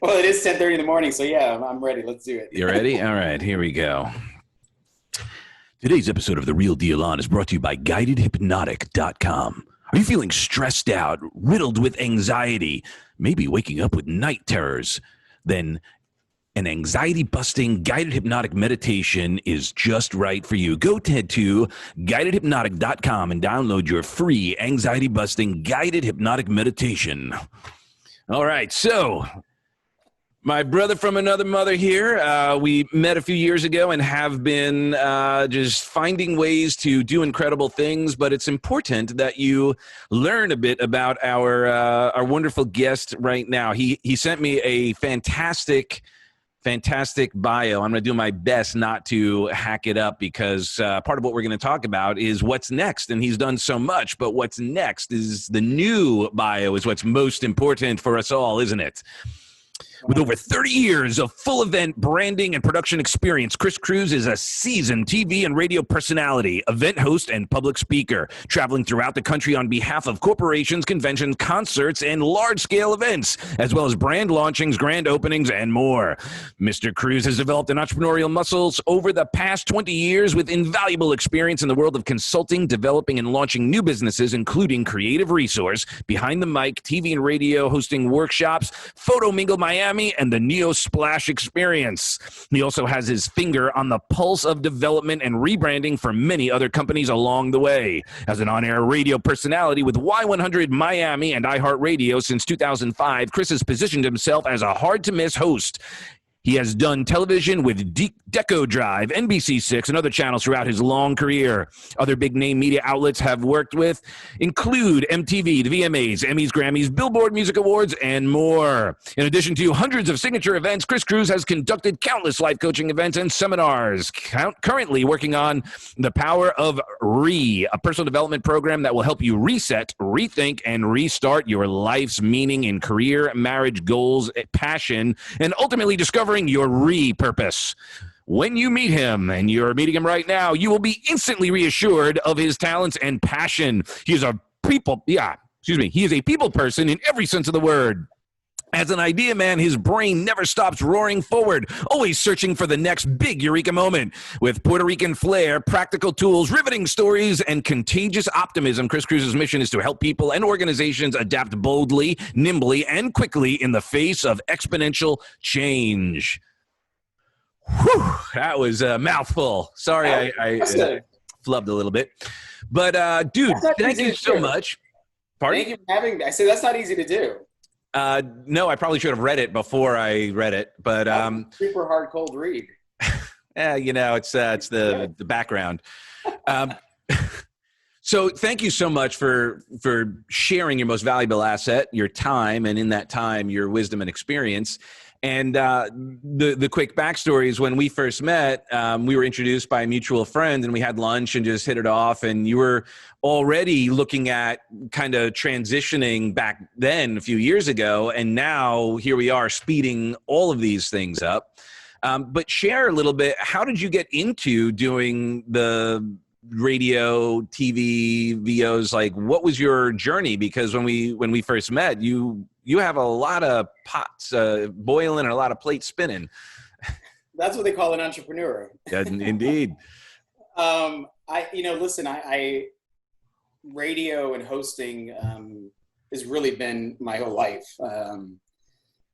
Well, it is 10:30 in the morning, so yeah, I'm ready. Let's do it. You ready? All right, here we go. Today's episode of The Real Deal On is brought to you by GuidedHypnotic.com. Are you feeling stressed out, riddled with anxiety, maybe waking up with night terrors? Then an anxiety-busting guided hypnotic meditation is just right for you. Go head to GuidedHypnotic.com and download your free anxiety-busting guided hypnotic meditation. All right, so my brother from another mother here, we met a few years ago and have been just finding ways to do incredible things, but it's important that you learn a bit about our wonderful guest right now. He sent me a fantastic bio. I'm going to do my best not to hack it up because part of what we're going to talk about is what's next. And he's done so much, but what's next is the new bio is what's most important for us all, isn't it? With over 30 years of full event branding and production experience, Cruz is a seasoned TV and radio personality, event host, and public speaker, traveling throughout the country on behalf of corporations, conventions, concerts, and large-scale events, as well as brand launchings, grand openings, and more. Mr. Cruz has developed an entrepreneurial muscles over the past 20 years with invaluable experience in the world of consulting, developing, and launching new businesses, including Creative Resource, Behind the Mic, TV and radio hosting workshops, PhotoMingle Miami, and the Neo Splash experience. He also has his finger on the pulse of development and rebranding for many other companies along the way. As an on-air radio personality with Y100 Miami and iHeartRadio since 2005, Chris has positioned himself as a hard-to-miss host. He has done television with Deco Drive, NBC6, and other channels throughout his long career. Other big-name media outlets have worked with include MTV, the VMAs, Emmys, Grammys, Billboard Music Awards, and more. In addition to hundreds of signature events, Cruz has conducted countless life coaching events and seminars, currently working on The Power of Re, a personal development program that will help you reset, rethink, and restart your life's meaning in career, marriage, goals, passion, and ultimately discover your re-purpose. When you meet him, and you're meeting him right now, you will be instantly reassured of his talents and passion. He is a people person in every sense of the word. As an idea man, his brain never stops roaring forward, always searching for the next big eureka moment. With Puerto Rican flair, practical tools, riveting stories, and contagious optimism, Cruz's mission is to help people and organizations adapt boldly, nimbly, and quickly in the face of exponential change. Whew, that was a mouthful. Sorry, I flubbed a little bit. But, dude, thank you so much. Pardon? Thank you for having me. I said that's not easy to do. No, I probably should have read it before I read it, but super hard cold read. Yeah, it's the background. So thank you so much for sharing your most valuable asset, your time, and in that time, your wisdom and experience. And the quick backstory is when we first met, we were introduced by a mutual friend and we had lunch and just hit it off. And you were already looking at kind of transitioning back then a few years ago. And now here we are speeding all of these things up. But share a little bit, how did you get into doing the radio, TV, VOs? Like, what was your journey? Because when we first met, you have a lot of pots boiling and a lot of plates spinning. That's what they call an entrepreneur. Indeed. I radio and hosting has really been my whole life.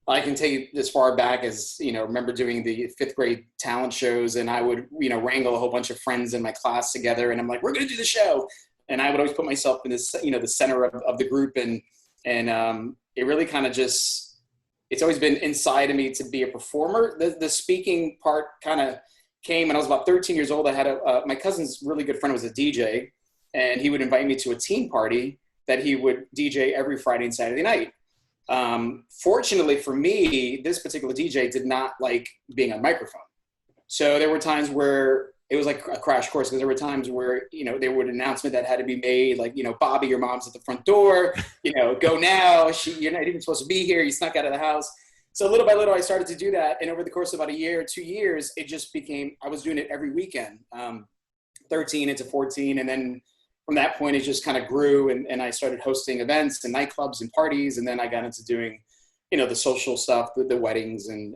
I can take it as far back as, remember doing the fifth grade talent shows, and I would, wrangle a whole bunch of friends in my class together, and I'm like, we're going to do the show. And I would always put myself in this, the center of the group. And it really kind of it's always been inside of me to be a performer. The speaking part kind of came when I was about 13 years old. I had my cousin's really good friend was a DJ, and he would invite me to a teen party that he would DJ every Friday and Saturday night. Fortunately for me, this particular DJ did not like being on microphone. So there were times where it was like a crash course, because there were times where, there would an announcement that had to be made, like, Bobby, your mom's at the front door, go now. You're not even supposed to be here. You snuck out of the house. So little by little, I started to do that. And over the course of about a year, 2 years, it just became, I was doing it every weekend, 13 into 14. And then from that point, it just kind of grew, and I started hosting events and nightclubs and parties. And then I got into doing the social stuff, the weddings and,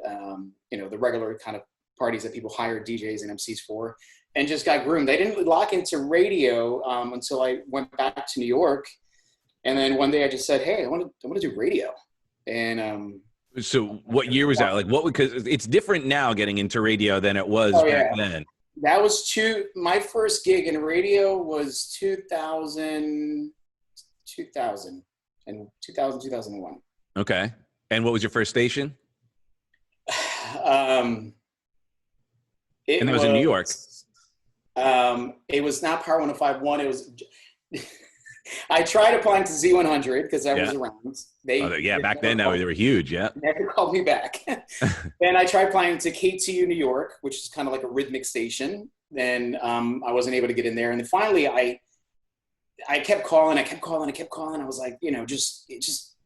the regular kind of parties that people hire DJs and MCs for, and just got groomed. I didn't lock into radio until I went back to New York. And then one day I just said, hey, I want to do radio. And so what year was that? Like because it's different now getting into radio than it was back then. That was my first gig in radio was 2000 and 2001. Okay. And what was your first station? And that was in New York. It was not Power 105.1. It was, I tried applying to Z100 because that was around. Back then they were huge. Yeah. Never called me back. Then I tried applying to KTU New York, which is kind of like a rhythmic station. Then I wasn't able to get in there. And then finally I kept calling. I was like, just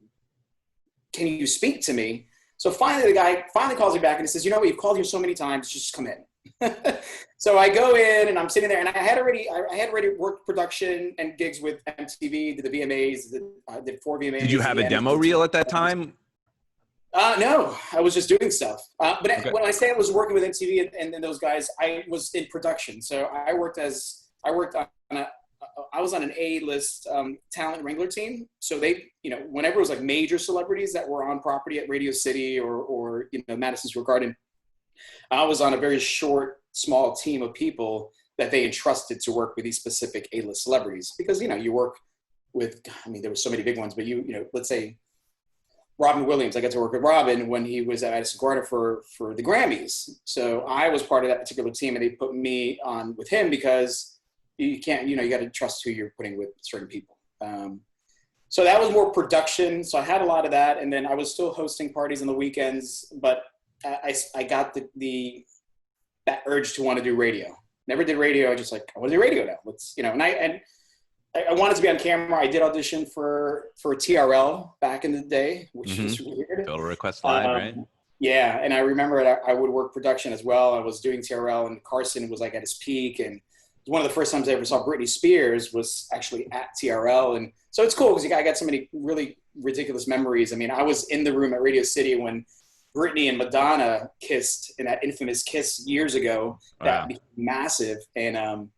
can you speak to me? So finally the guy calls me back and he says, you've called here so many times, just come in. So I go in and I'm sitting there, and I had already worked production and gigs with MTV, did the VMAs, did 4 VMAs. Did you have a demo reel at that time? No, I was just doing stuff. But when I say I was working with MTV and those guys, I was in production. So I was on an A-list talent wrangler team. So they, whenever it was like major celebrities that were on property at Radio City or Madison Square Garden, I was on a very small team of people that they entrusted to work with these specific A-list celebrities. Because, you work with, there were so many big ones, but let's say Robin Williams, I got to work with Robin when he was at Madison Square Garden for the Grammys. So I was part of that particular team, and they put me on with him because you can't, you got to trust who you're putting with certain people. So that was more production. So I had a lot of that. And then I was still hosting parties on the weekends, but I got that urge to want to do radio. Never did radio. I just I want to do radio now. Let's, and I wanted to be on camera. I did audition for TRL back in the day, which is weird. Total Request Live, right? Yeah. And I remember I would work production as well. I was doing TRL, and Carson was at his peak. And one of the first times I ever saw Britney Spears was actually at TRL. And so it's cool because I got so many really ridiculous memories. I was in the room at Radio City when Britney and Madonna kissed in that infamous kiss years ago. Wow. That became massive. And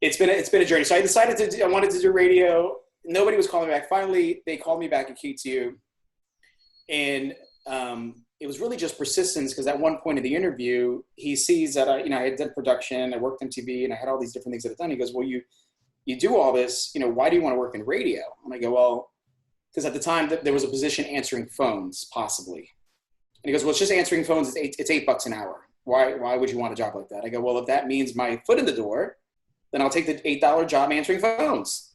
it's been a journey. So I decided I wanted to do radio. Nobody was calling me back. Finally, they called me back at KTU. And it was really just persistence, because at one point in the interview, he sees that I had done production, I worked MTV, and I had all these different things that I've done. He goes, well, you do all this, why do you want to work in radio? And I go, well, because at the time there was a position answering phones, possibly. And he goes, well, it's just answering phones. It's $8 an hour. Why would you want a job like that? I go, well, if that means my foot in the door, then I'll take the $8 job answering phones.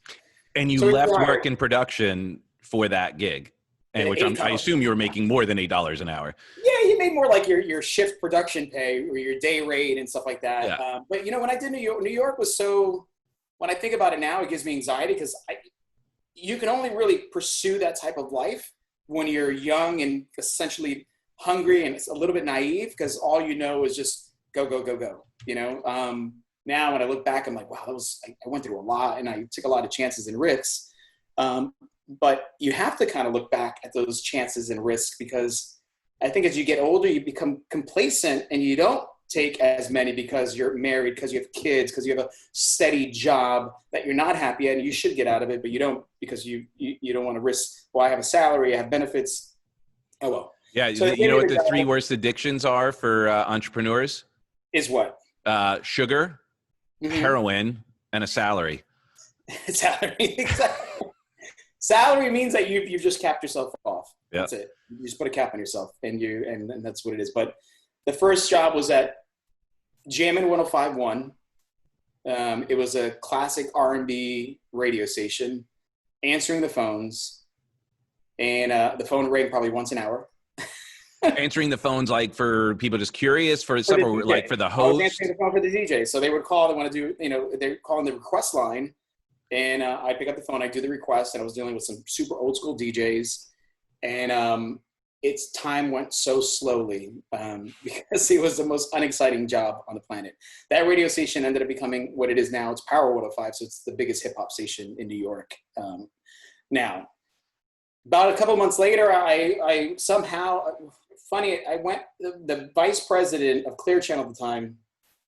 And you left work in production for that gig, and which I assume you were making more than $8 an hour. Yeah, you made more like your shift production pay or your day rate and stuff like that. Yeah. But when I did New York was so. When I think about it now, it gives me anxiety because you can only really pursue that type of life when you're young and essentially hungry and it's a little bit naive, because all you know is just go, go, go, go. Now when I look back, I'm like, wow, I went through a lot and I took a lot of chances and risks. But you have to kind of look back at those chances and risks, because I think as you get older, you become complacent and you don't take as many because you're married, because you have kids, because you have a steady job that you're not happy at and you should get out of it, but you don't, because you don't want to risk, well, I have a salary, I have benefits. Oh, well. Yeah. So you know what the 3 worst addictions are for entrepreneurs? Is what? Sugar, heroin, and a salary. Salary, exactly. Salary means that you've just capped yourself off. Yep. That's it. You just put a cap on yourself, and that's what it is. But the first job was at Jammin' 105.1. It was a classic R&B radio station, answering the phones, and the phone rang probably once an hour. Answering the phones, like for people just curious, for some, or like for the host? I was answering the phone for the DJ. So they would call, they want to do, they're calling the request line, and I pick up the phone, I do the request, and I was dealing with some super old school DJs, and its time went so slowly because it was the most unexciting job on the planet. That radio station ended up becoming what it is now. It's Power 105, so it's the biggest hip hop station in New York now. About a couple of months later, I somehow, funny, I went, the vice president of Clear Channel at the time,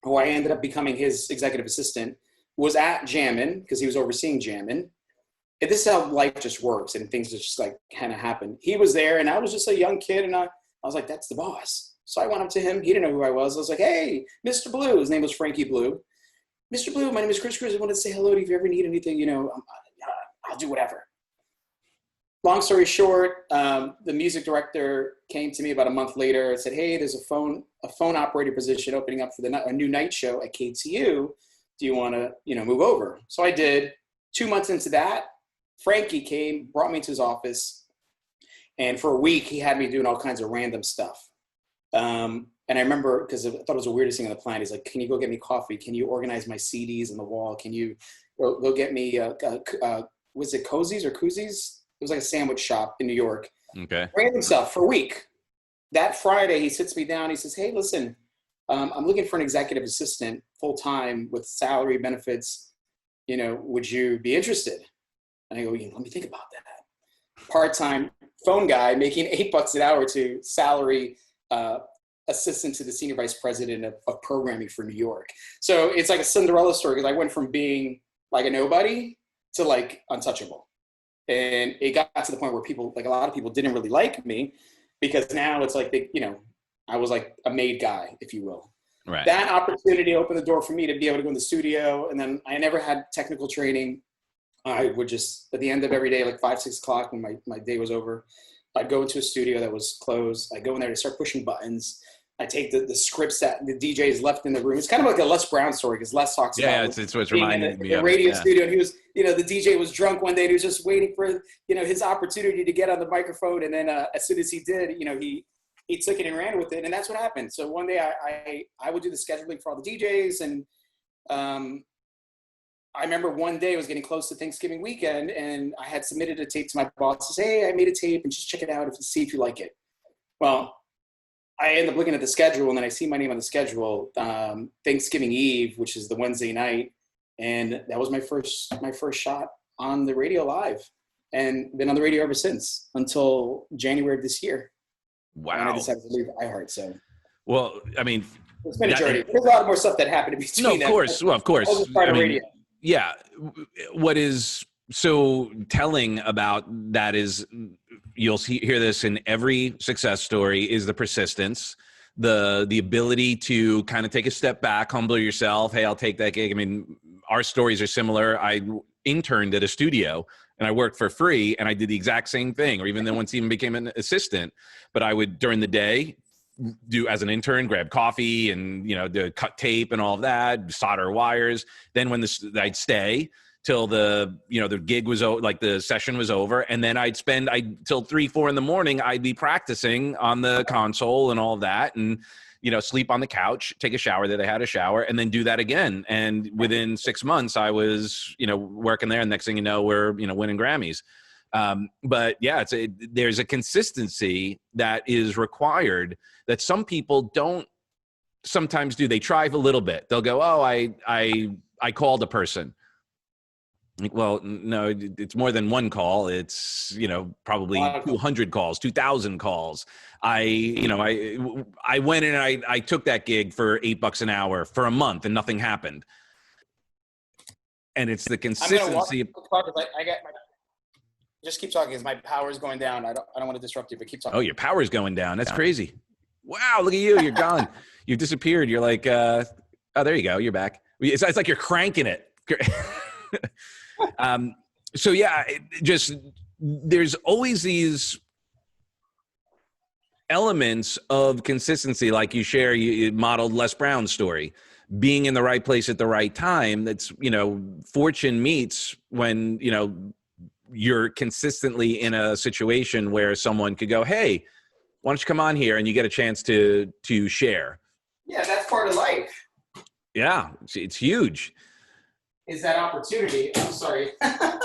who I ended up becoming his executive assistant, was at Jammin' because he was overseeing Jammin'. And this is how life just works and things just like kind of happen. He was there and I was just a young kid and I was like, that's the boss. So I went up to him. He didn't know who I was. I was like, hey, Mr. Blue. His name was Frankie Blue. Mr. Blue, my name is Cruz. I wanted to say hello to you. If you ever need anything, I'll do whatever. Long story short, the music director came to me about a month later and said, hey, there's a phone operator position opening up for a new night show at KTU. Do you want to, move over? So I did. 2 months into that, Frankie came, brought me to his office, and for a week he had me doing all kinds of random stuff. And I remember, because I thought it was the weirdest thing on the planet, he's like, can you go get me coffee? Can you organize my CDs on the wall? Can you go get me, was it Cozy's or Koozies? It was like a sandwich shop in New York. Okay. Random stuff for a week. That Friday, he sits me down. He says, hey, listen, I'm looking for an executive assistant full-time with salary benefits. Would you be interested? And I go, let me think about that. Part-time phone guy making $8 an hour to salary assistant to the senior vice president of programming for New York. So it's like a Cinderella story because I went from being like a nobody to like untouchable. And it got to the point where people, like a lot of people didn't really like me because now it's like, I was like a made guy, if you will. Right. That opportunity opened the door for me to be able to go in the studio. And then I never had technical training. I would just, at the end of every day, like 5, 6 o'clock when my day was over, I'd go into a studio that was closed. I'd go in there to start pushing buttons. I take the scripts that the DJs left in the room. It's kind of like a Les Brown story because Les talks about it's what's reminding me the of radio it, yeah. studio. And he was, the DJ was drunk one day and he was just waiting for, his opportunity to get on the microphone. And then as soon as he did, he took it and ran with it. And that's what happened. So one day I would do the scheduling for all the DJs. And I remember one day it was getting close to Thanksgiving weekend and I had submitted a tape to my boss to say, hey, I made a tape and just check it out to see if you like it. Well, I end up looking at the schedule and then I see my name on the schedule, Thanksgiving Eve, which is the Wednesday night. And that was my first shot on the radio live and been on the radio ever since until January of this year. Wow. And I decided to leave iHeart. So, well, I mean, it's been a journey. There's a lot more stuff that happened in between. No, of course. Well, of course. I mean, radio. Yeah. What is so telling about that is you'll hear this in every success story is the persistence, the ability to kind of take a step back, humble yourself. Hey, I'll take that gig. I mean, our stories are similar. I interned at a studio and I worked for free and I did the exact same thing, or even then once even became an assistant, but I would during the day do as an intern, grab coffee and, do cut tape and all of that, solder wires. Then when I'd stay till the gig was like the session was over. And then I'd spend till 3, 4 in the morning, I'd be practicing on the console and all of that. And, sleep on the couch, take a shower that I had a shower and then do that again. And within 6 months I was, working there. And next thing you know, we're, winning Grammys. But yeah, there's a consistency that is required that some people don't sometimes do. They try a little bit. They'll go, oh, I called a person. Well, no, it's more than one call. It's, probably 200 calls, 2,000 calls. I went in and I took that gig for $8 an hour for a month and nothing happened. And it's the consistency. Just keep talking because my power's going down. I don't want to disrupt you, but keep talking. Oh, your power's going down. That's crazy. Wow, look at you. You're gone. You've disappeared. You're like, oh, there you go. You're back. It's like you're cranking it. So yeah, there's always these elements of consistency. Like you share, you modeled Les Brown's story, being in the right place at the right time. That's, fortune meets when, you're consistently in a situation where someone could go, hey, why don't you come on here? And you get a chance to share. Yeah, that's part of life. Yeah, it's huge. Is that opportunity. I'm sorry.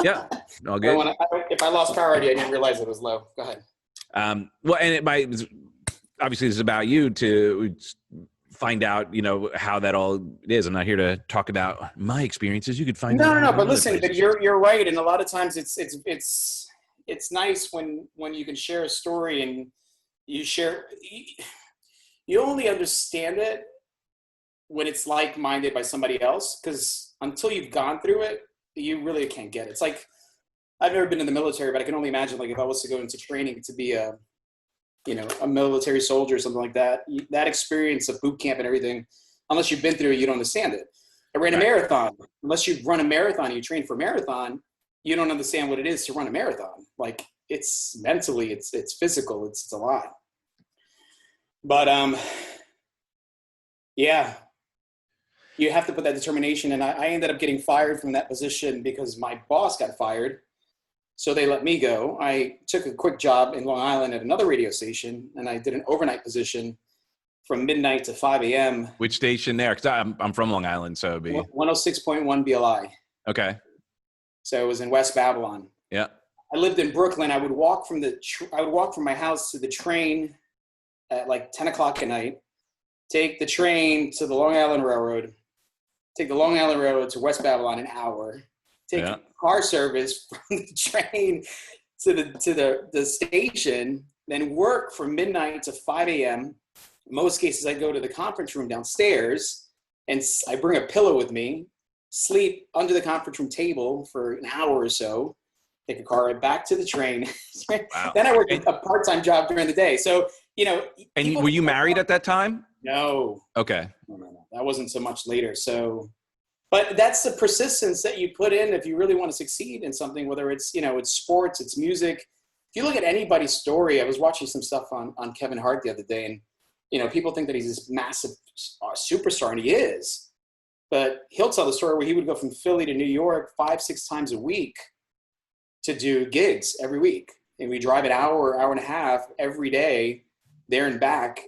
Yeah, all good. If I lost power already, I didn't realize it was low. Go ahead. Well, and obviously this is about you to find out, how that all is. I'm not here to talk about my experiences. You could find out. No. But listen, but you're right. And a lot of times it's it's nice when you can share a story and you only understand it when it's like-minded by somebody else, because until you've gone through it, you really can't get it. It's like, I've never been in the military, but I can only imagine, like, if I was to go into training to be a military soldier or something like that, that experience of boot camp and everything, unless you've been through it, you don't understand it. I ran a marathon. Unless you run a marathon and you train for a marathon, you don't understand what it is to run a marathon. Like, it's mentally, it's physical, it's a lot. But yeah, you have to put that determination. And I ended up getting fired from that position because my boss got fired. So they let me go. I took a quick job in Long Island at another radio station, and I did an overnight position from midnight to 5 a.m. Which station there? Because I'm from Long Island, so it'd be 106.1 BLI. Okay. So it was in West Babylon. Yeah. I lived in Brooklyn. I would walk from my house to the train at like 10 o'clock at night, take the train to the Long Island Railroad, take the Long Island Railroad to West Babylon, an hour, take car service from the train to the station, then work from midnight to 5 a.m. In most cases, I go to the conference room downstairs and I bring a pillow with me, sleep under the conference room table for an hour or so, take a car right back to the train. Wow. Then I worked a part-time job during the day. So, And were you married at that time? No. Okay. No. That wasn't so much later. So, but that's the persistence that you put in if you really want to succeed in something, whether it's, it's sports, it's music. If you look at anybody's story, I was watching some stuff on Kevin Hart the other day, and, people think that he's this massive superstar, and he is. But he'll tell the story where he would go from Philly to New York 5-6 times a week to do gigs every week. And we drive an hour and a half every day there and back,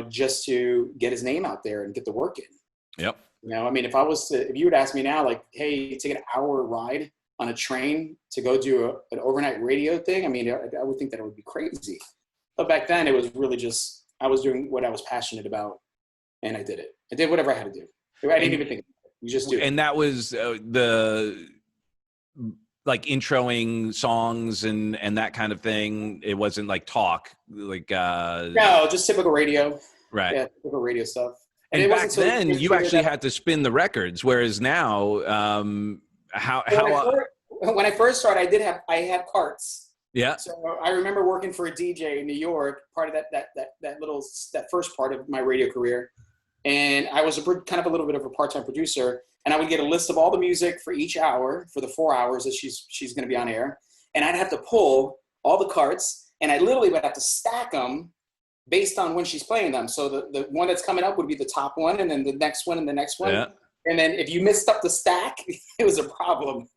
just to get his name out there and get the work in. Yep. If you would ask me now, like, hey, take an hour ride on a train to go do an overnight radio thing, I would think that it would be crazy. But back then it was really just, I was doing what I was passionate about, and I did it. I did whatever I had to do. I didn't even think about it. You just do it. And that was like introing songs and that kind of thing. It wasn't like talk, like no, just typical radio. Right. Yeah, typical radio stuff. And back then you actually had to spin the records, whereas now, when I first started, I had carts. Yeah. So I remember working for a DJ in New York, part of that first part of my radio career. And I was kind of a little bit of a part-time producer, and I would get a list of all the music for each hour for the 4 hours that she's going to be on air. And I'd have to pull all the carts, and I literally would have to stack them based on when she's playing them. So the one that's coming up would be the top one, and then the next one and the next one. Yeah. And then if you missed up the stack, it was a problem,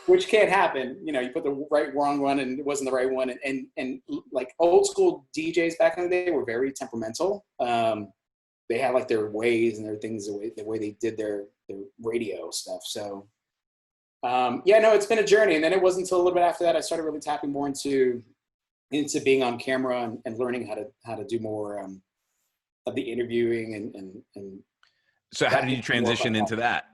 which can't happen. You put the wrong one and it wasn't the right one. And like old school DJs back in the day were very temperamental. They had like their ways and their things, the way they did their radio stuff. So it's been a journey. And then it wasn't until a little bit after that I started really tapping more into being on camera and learning how to do more of the interviewing and so how did you transition into that?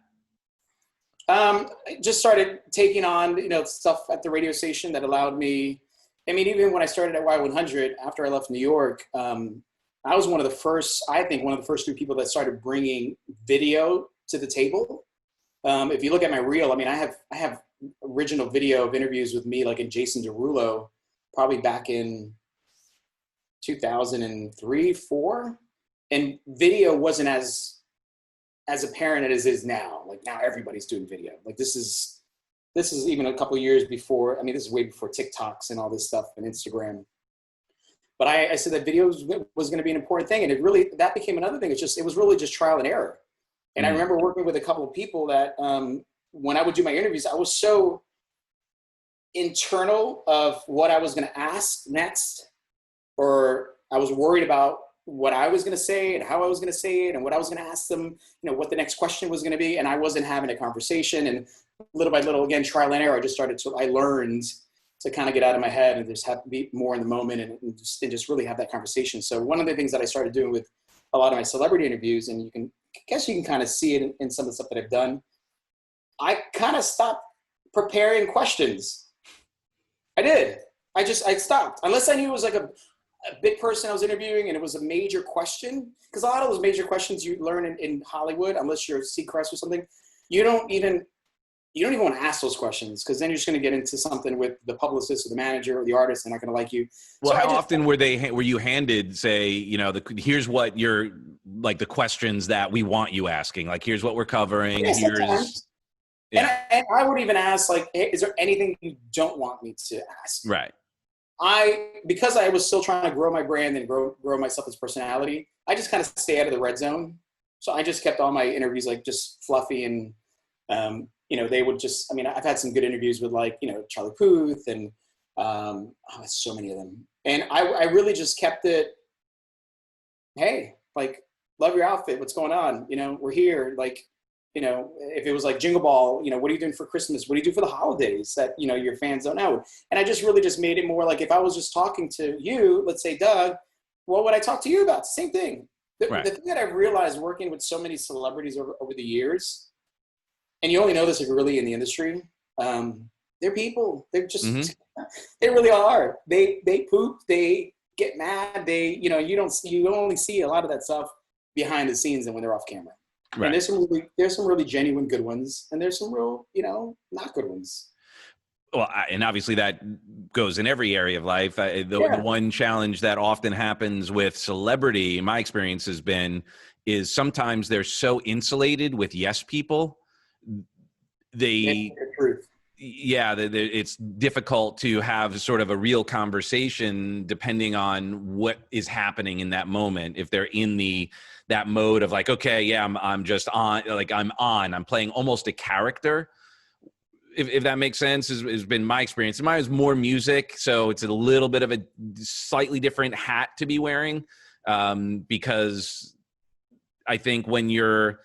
I just started taking on, stuff at the radio station that allowed me. Even when I started at Y100 after I left New York, I was one of the first few people that started bringing video to the table. If you look at my reel, I have original video of interviews with me, like in Jason Derulo, probably back in 2003, 4, and video wasn't as apparent as it is now. Like now everybody's doing video. Like this is even a couple of years before, this is way before TikToks and all this stuff and Instagram. But I said that video was going to be an important thing. And that became another thing. It was really just trial and error. And I remember working with a couple of people that when I would do my interviews, I was so internal of what I was going to ask next, or I was worried about what I was going to say and how I was going to say it and what I was going to ask them, what the next question was going to be. And I wasn't having a conversation, and little by little, again, trial and error, I learned to kind of get out of my head and just have to be more in the moment and just really have that conversation. So one of the things that I started doing with a lot of my celebrity interviews, and you can kind of see it in some of the stuff that I've done, I kind of stopped preparing questions. I did. I stopped unless I knew it was like a big person I was interviewing and it was a major question. Because a lot of those major questions you learn in Hollywood, unless you're Seacrest or something, you don't even want to ask those questions because then you're just going to get into something with the publicist or the manager or the artist. They're not going to like you. Well, so how often were you handed, say, here's what you're like the questions that we want you asking, like, here's what we're covering. Yeah, sometimes. Yeah. And I would even ask, like, hey, is there anything you don't want me to ask? Right. Because I was still trying to grow my brand and grow myself as personality, I just kind of stay out of the red zone. So I just kept all my interviews like just fluffy and, they would just, I've had some good interviews with like, Charlie Puth and so many of them. And I really just kept it, hey, like, love your outfit. What's going on? We're here. Like, if it was like Jingle Ball, what are you doing for Christmas? What do you do for the holidays that, your fans don't know? And I just really just made it more like if I was just talking to you, let's say Doug, what would I talk to you about? Same thing. The thing that I've realized working with so many celebrities over the years, and you only know this if you're really in the industry, they're people. They're just, they really are. They poop, they get mad. You only see a lot of that stuff behind the scenes and when they're off camera. Right. And there's some really genuine good ones, and there's some real, not good ones. Well, and obviously that goes in every area of life. The one challenge that often happens with celebrity, in my experience, is sometimes they're so insulated with yes people. It's difficult to have sort of a real conversation depending on what is happening in that moment. If they're in that mode of like, okay, yeah, I'm just on, like I'm playing almost a character. If that makes sense, has been my experience. Mine is more music, so it's a little bit of a slightly different hat to be wearing, because I think when you're,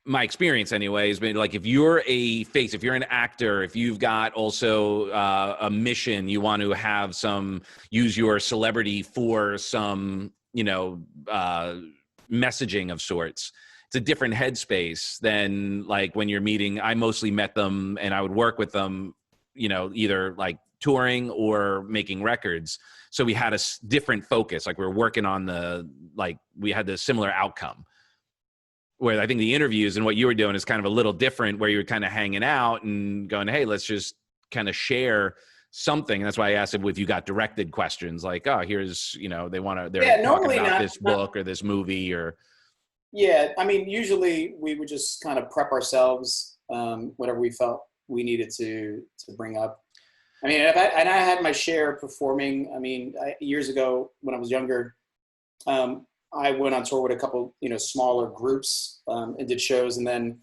my experience anyway has been like, if you're a face, if you're an actor, if you've got also a mission, you want to use your celebrity for some, messaging of sorts. It's a different headspace than like when you're meeting. I mostly met them and I would work with them, either like touring or making records. So we had a different focus. Like we were working on we had the similar outcome. Where I think the interviews and what you were doing is kind of a little different, where you were kind of hanging out and going, hey, let's just kind of share something. And that's why I asked if you got directed questions like, oh, here's, they're talking about this book or this movie or. Yeah. Usually we would just kind of prep ourselves, whatever we felt we needed to bring up. I had my share of performing. Years ago when I was younger, I went on tour with a couple, smaller groups, and did shows, and then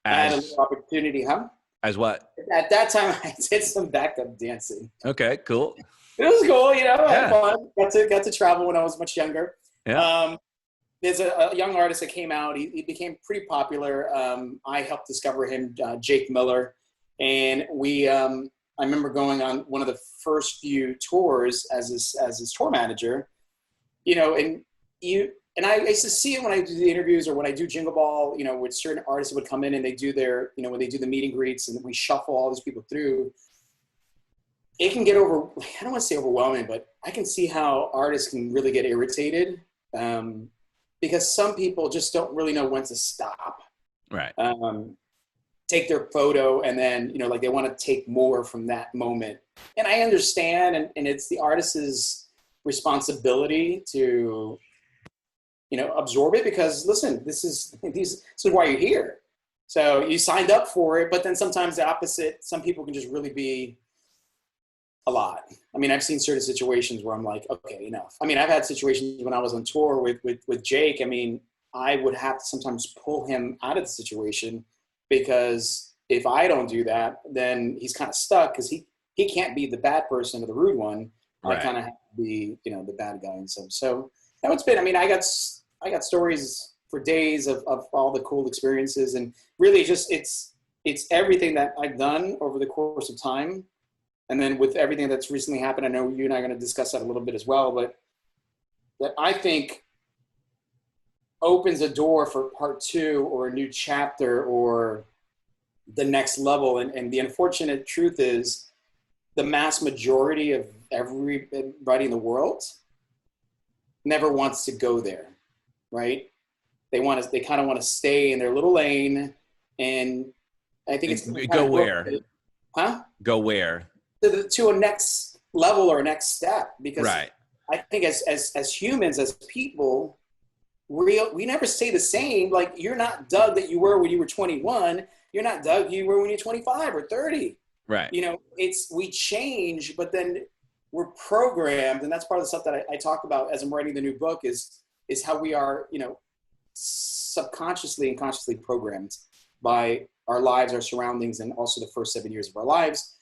I had a little opportunity, As what? At that time, I did some backup dancing. Okay, cool. It was cool, I had fun. Got to travel when I was much younger. Yeah. There's a young artist that came out. He became pretty popular. I helped discover him, Jake Miller, and I remember going on one of the first few tours as his tour manager, and I used to see it when I do the interviews or when I do Jingle Ball, with certain artists that would come in and they do their, when they do the meet and greets and we shuffle all these people through. It can get I don't want to say overwhelming, but I can see how artists can really get irritated, because some people just don't really know when to stop. Right. Take their photo and then, like they want to take more from that moment. And I understand, and it's the artist's responsibility to, absorb it, because listen, this is why you're here. So you signed up for it, but then sometimes the opposite, some people can just really be a lot. I've seen certain situations where I'm like, okay, enough. I've had situations when I was on tour with Jake. I would have to sometimes pull him out of the situation, because if I don't do that, then he's kind of stuck, because he can't be the bad person or the rude one. Right. I kind of have to be, the bad guy and stuff. So that it's been, I got stories for days of all the cool experiences, and really just, it's everything that I've done over the course of time. And then with everything that's recently happened, I know you and I are going to discuss that a little bit as well, but that I think opens a door for part 2 or a new chapter or the next level. And the unfortunate truth is, the mass majority of everybody in the world never wants to go there, right? They kind of want to stay in their little lane. And I think it's go where? Huh? Go where? To a next level or a next step. Because right. I think as humans, as people, we never stay the same. Like, you're not Doug that you were when you were 21. You're not Doug you were when you're 25 or 30. Right. You know, we change, but then we're programmed. And that's part of the stuff that I talk about as I'm writing the new book is how we are, you know, subconsciously and consciously programmed by our lives, our surroundings, and also the first 7 years of our lives,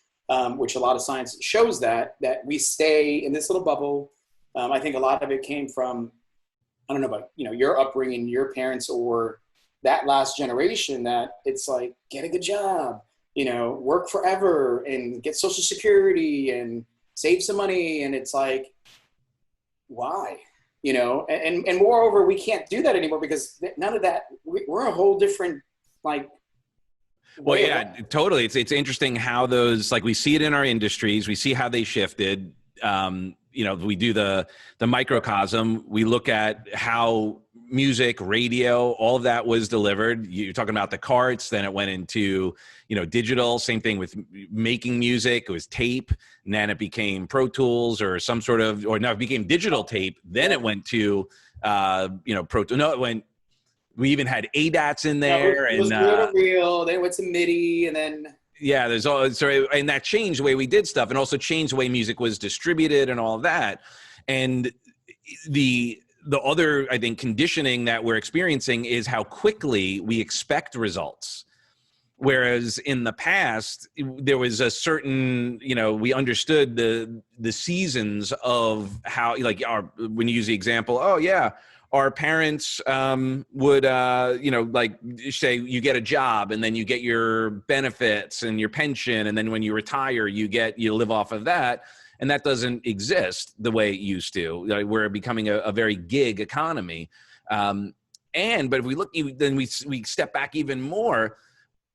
which a lot of science shows that we stay in this little bubble. I think a lot of it came from, I don't know about, you know, your upbringing, your parents, or that last generation, that it's like, get a good job, you know, work forever and get Social Security and save some money. And it's like, why? You know, and moreover, we can't do that anymore because none of that, we're a whole different, like. Well, yeah, totally. It's interesting how those, like, we see it in our industries, we see how they shifted. You know, we do the microcosm. We look at how music, radio, all of that was delivered. You're talking about the carts, then it went into, you know, digital. Same thing with making music. It was tape, and then it became Pro Tools or some sort of, or no, it became digital tape. Then it went to, you know, we even had ADATs in there. It was and reel, then it went to MIDI, and then. Yeah, there's all, so, and that changed the way we did stuff, and also changed the way music was distributed and all of that. And the other, I think, conditioning that we're experiencing is how quickly we expect results. Whereas in the past, there was a certain, you know, we understood the seasons of how, like, when you use the example, oh yeah, our parents would, you know, like, say you get a job and then you get your benefits and your pension. And then when you retire, you live off of that. And that doesn't exist the way it used to. Like, we're becoming a very gig economy. But if we look, then we step back even more.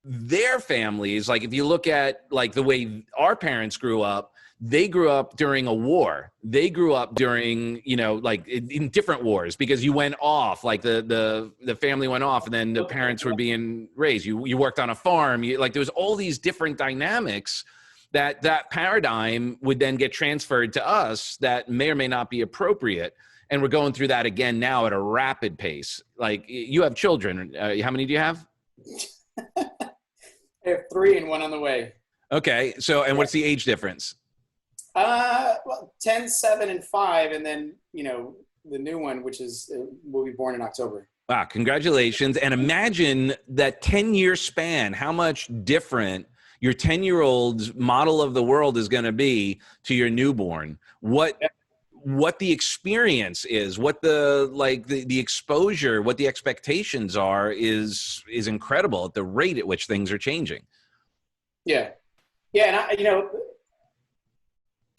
Their families, like, if you look at, like, the way our parents grew up, they grew up during a war. They grew up during, you know, like, in different wars, because you went off, like the family went off, and then the parents were being raised. You worked on a farm. Like, there was all these different dynamics that paradigm would then get transferred to us that may or may not be appropriate. And we're going through that again now at a rapid pace. Like, you have children. How many do you have? I have 3 and 1 on the way. Okay. So, and what's the age difference? Well, 10, 7, and 5. And then, you know, the new one, which will be born in October. Wow. Congratulations. And imagine that 10-year span, how much different your 10-year-old's model of the world is going to be to your newborn. What the experience is, what the exposure, what the expectations are is incredible at the rate at which things are changing. Yeah. Yeah. And I, you know,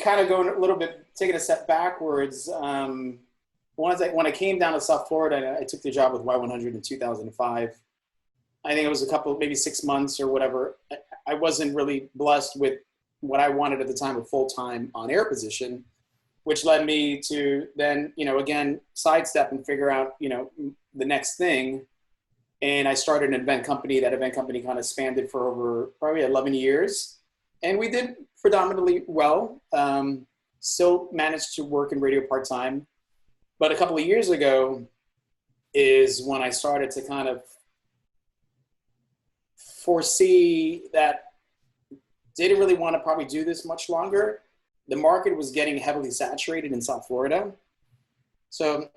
kind of going a little bit, taking a step backwards. When I came down to South Florida, I took the job with Y100 in 2005. I think it was maybe 6 months or whatever. I wasn't really blessed with what I wanted at the time, a full-time on-air position, which led me to then, you know, again, sidestep and figure out, you know, the next thing. And I started an event company. That event company kind of spanned for over probably 11 years. And we did predominantly well. Still managed to work in radio part-time. But a couple of years ago is when I started to kind of foresee that didn't really want to probably do this much longer. The market was getting heavily saturated in South Florida. So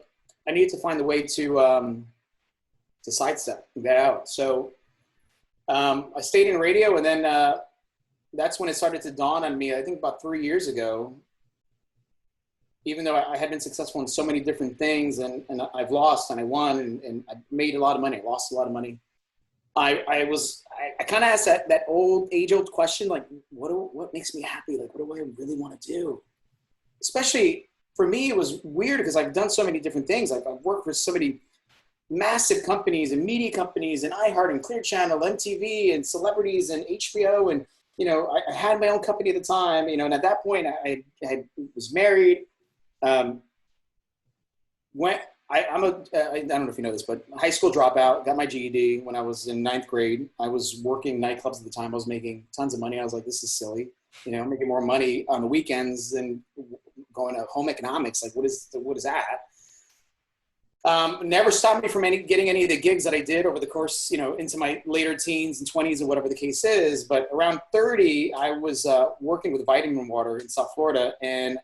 I needed to find a way to sidestep that out. So I stayed in radio, and then that's when it started to dawn on me, I think about 3 years ago. Even though I had been successful in so many different things, and I've lost and I won, and I made a lot of money, I lost a lot of money. I kind of asked that age-old question, like, what makes me happy? Like, what do I really want to do? Especially for me, it was weird because I've done so many different things. Like, I've worked for so many massive companies and media companies and iHeart and Clear Channel, MTV and celebrities and HBO and I had my own company at the time, and at that point I was married. When I don't know if you know this, but high school dropout, got my GED when I was in ninth grade. I was working nightclubs at the time. I was making tons of money. I was like, this is silly. I'm making more money on the weekends than going to home economics. Like, what is that? Never stopped me from getting any of the gigs that I did over the course, into my later teens and 20s or whatever the case is. But around 30, I was working with Vitamin Water in South Florida. And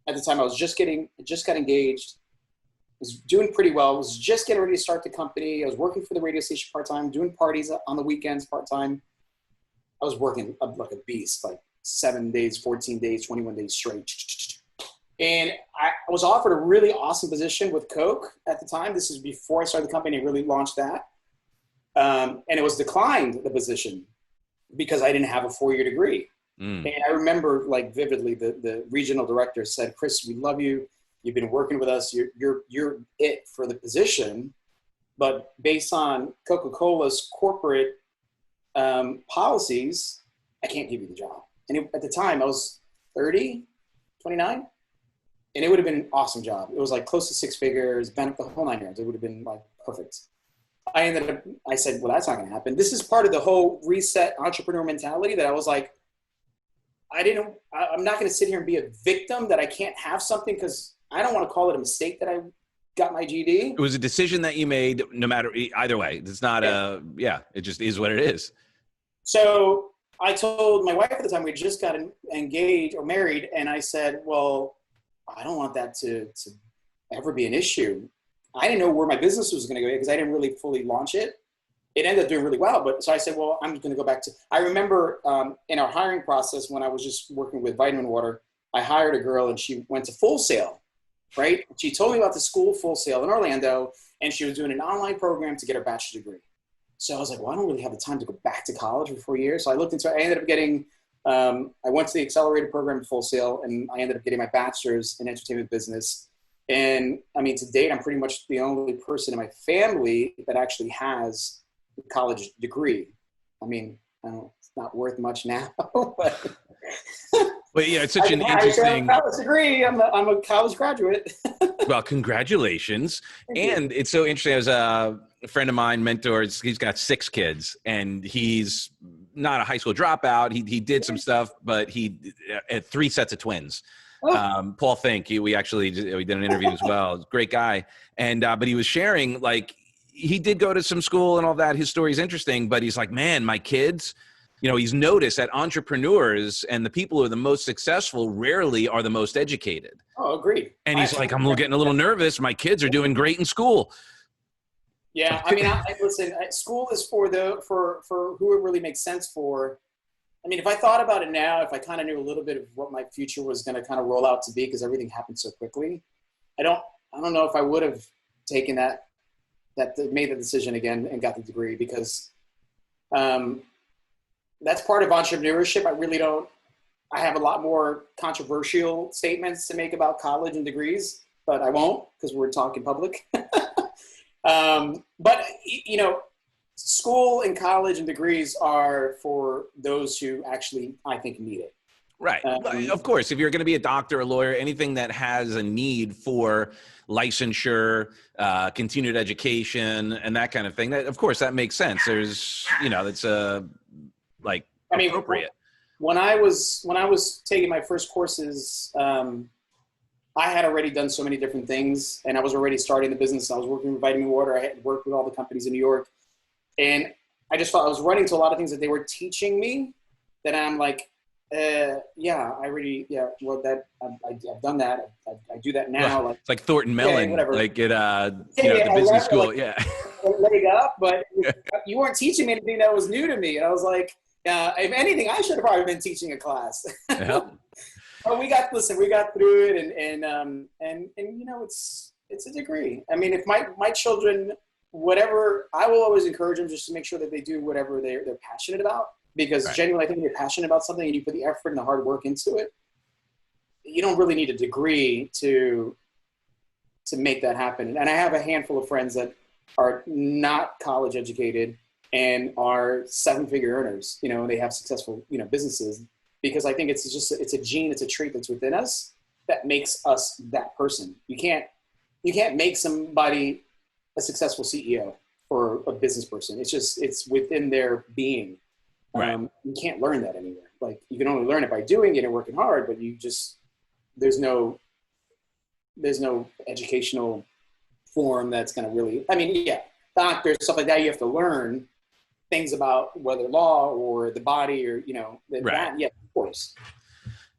at the time I just got engaged, was doing pretty well, was just getting ready to start the company. I was working for the radio station part-time, doing parties on the weekends part-time. I was working like a beast, like 7 days, 14 days, 21 days straight. And I was offered a really awesome position with Coke at the time. This is before I started the company and really launched that. And it was declined, the position, because I didn't have a 4-year degree. And I remember like vividly, the regional director said, Chris, we love you. You've been working with us. You're it for the position. But based on Coca-Cola's corporate policies, I can't give you the job. And at the time I was 30, 29. And it would have been an awesome job. It was like close to 6 figures, the whole 9 years. It would have been like perfect. I said, well, that's not going to happen. This is part of the whole reset entrepreneur mentality that I was like, I'm not going to sit here and be a victim that I can't have something, because I don't want to call it a mistake that I got my GED. It was a decision that you made no matter either way. It's not it just is what it is. So I told my wife at the time, we just got engaged or married. And I said, well, I don't want that to ever be an issue. I didn't know where my business was going to go because I didn't really fully launch it. It ended up doing really well. But so I said, well, I'm going to go back to, I remember in our hiring process, when I was just working with Vitamin Water, I hired a girl and she went to Full Sail, right? She told me about the school Full Sail in Orlando, and she was doing an online program to get her bachelor's degree. So I was like, well, I don't really have the time to go back to college for 4 years. So I looked into it. I ended up getting, I went to the accelerated program at Full Sail, and I ended up getting my bachelor's in entertainment business. And I mean, to date, I'm pretty much the only person in my family that actually has a college degree. I mean, it's not worth much now, but it's such an interesting college degree. I'm a college graduate. Well, congratulations. And it's so interesting. As a friend of mine mentors, he's got 6 kids, and he's not a high school dropout. He did some stuff, but he had 3 sets of twins. Paul Fink, we did an interview as well. Great guy. And, but he was sharing, like, he did go to some school and all that. His story is interesting, but he's like, man, my kids, he's noticed that entrepreneurs and the people who are the most successful rarely are the most educated. Oh, agreed. And he's like, I'm getting a little nervous. My kids are doing great in school. Yeah. I mean, listen, school is for who it really makes sense for. I mean, if I thought about it now, if I kind of knew a little bit of what my future was going to kind of roll out to be, because everything happened so quickly, I don't know if I would have taken made the decision again and got the degree, because that's part of entrepreneurship. I have a lot more controversial statements to make about college and degrees, but I won't, because we're talking public. But school and college and degrees are for those who actually, I think, need it. Right. Of course, if you're going to be a doctor, a lawyer, anything that has a need for licensure, continued education, and that kind of thing, of course, that makes sense. There's, that's appropriate. When I was taking my first courses, I had already done so many different things, and I was already starting the business. I was working with Vitamin Water. I had worked with all the companies in New York. And I just thought I was running to a lot of things that they were teaching me that I'm like, I've done that. I do that now. Well, it's like Thornton Mellon, like at, the business school. Leg up, but you weren't teaching me anything that was new to me. And I was like, if anything, I should have probably been teaching a class. Yep. But we got through it, and it's a degree. I mean, if my children, whatever, I will always encourage them just to make sure that they do whatever they're passionate about, because genuinely, I think if you're passionate about something and you put the effort and the hard work into it, you don't really need a degree to make that happen. And I have a handful of friends that are not college educated, and are 7-figure earners, you know, and they have successful, you know, businesses, because I think it's a gene, it's a trait that's within us that makes us that person. You can't make somebody a successful CEO or a business person. It's within their being. Right. You can't learn that anywhere. Like, you can only learn it by doing it and working hard, but there's no educational form that's going to really, I mean, yeah, doctors, stuff like that, you have to learn things about whether law or the body or, you know, that, yeah, of course.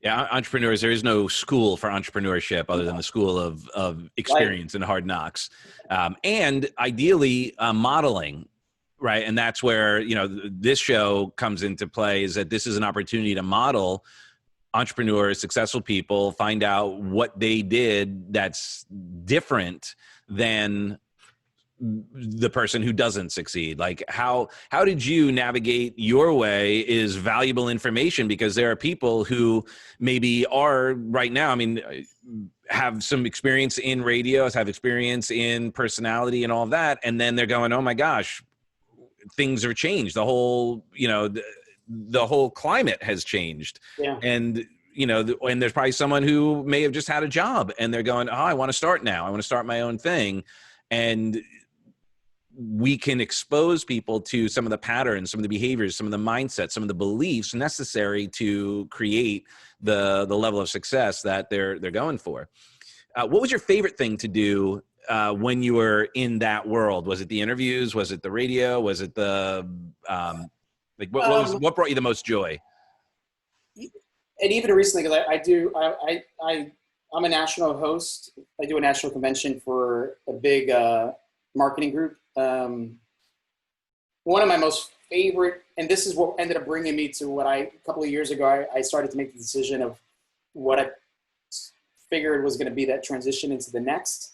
Yeah, entrepreneurs, there is no school for entrepreneurship other than the school of experience and hard knocks. And ideally, modeling, right? And that's where, you know, this show comes into play, is that this is an opportunity to model entrepreneurs, successful people, find out what they did that's different than the person who doesn't succeed. Like, how did you navigate your way is valuable information, because there are people who maybe are right now, I mean, have some experience in radio, have experience in personality and all of that, and then they're going, oh my gosh, things are changed. The whole, you know, the whole climate has changed. Yeah. And you know, and there's probably someone who may have just had a job and they're going, oh, I want to start now. I want to start my own thing. And we can expose people to some of the patterns, some of the behaviors, some of the mindsets, some of the beliefs necessary to create the level of success that they're going for. What was your favorite thing to do when you were in that world? Was it the interviews? Was it the radio? Was it the what brought you the most joy? And even recently, because I'm a national host. I do a national convention for a big marketing group. One of my most favorite, and this is what ended up bringing me to what a couple of years ago, I started to make the decision of what I figured was going to be that transition into the next.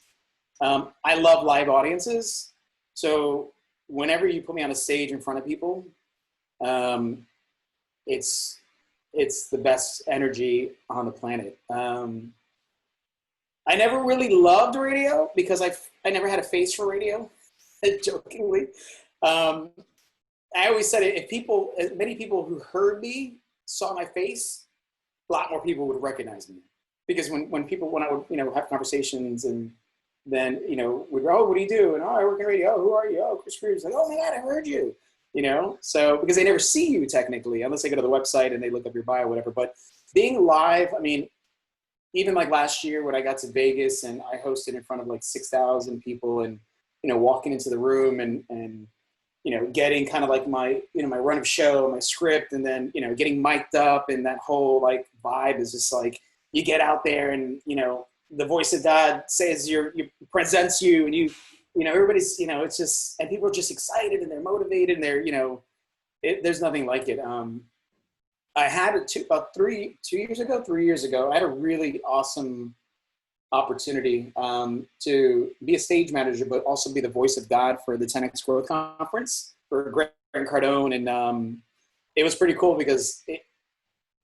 I love live audiences. So whenever you put me on a stage in front of people, it's the best energy on the planet. I never really loved radio because I never had a face for radio, jokingly. I always said as many people who heard me saw my face, a lot more people would recognize me. Because when I would, you know, have conversations and then, you know, would go, oh, what do you do? And, oh, I work in radio. Oh, who are you? Oh, Cruz. Like, oh my God, I heard you. You know, so because they never see you technically, unless they go to the website and they look up your bio or whatever. But being live, I mean, even like last year when I got to Vegas and I hosted in front of like 6,000 people, and, you know, walking into the room and, you know, getting kind of like my, you know, my run of show, my script, and then, you know, getting mic'd up, and that whole like vibe is just like, you get out there and, you know, the voice of God says you presents you, and you know, everybody's, you know, it's just, and people are just excited and they're motivated and they're, you know, there's nothing like it. I had it about 3 years ago, I had a really awesome opportunity to be a stage manager, but also be the voice of God for the 10X Growth Conference for Grant Cardone. And it was pretty cool because I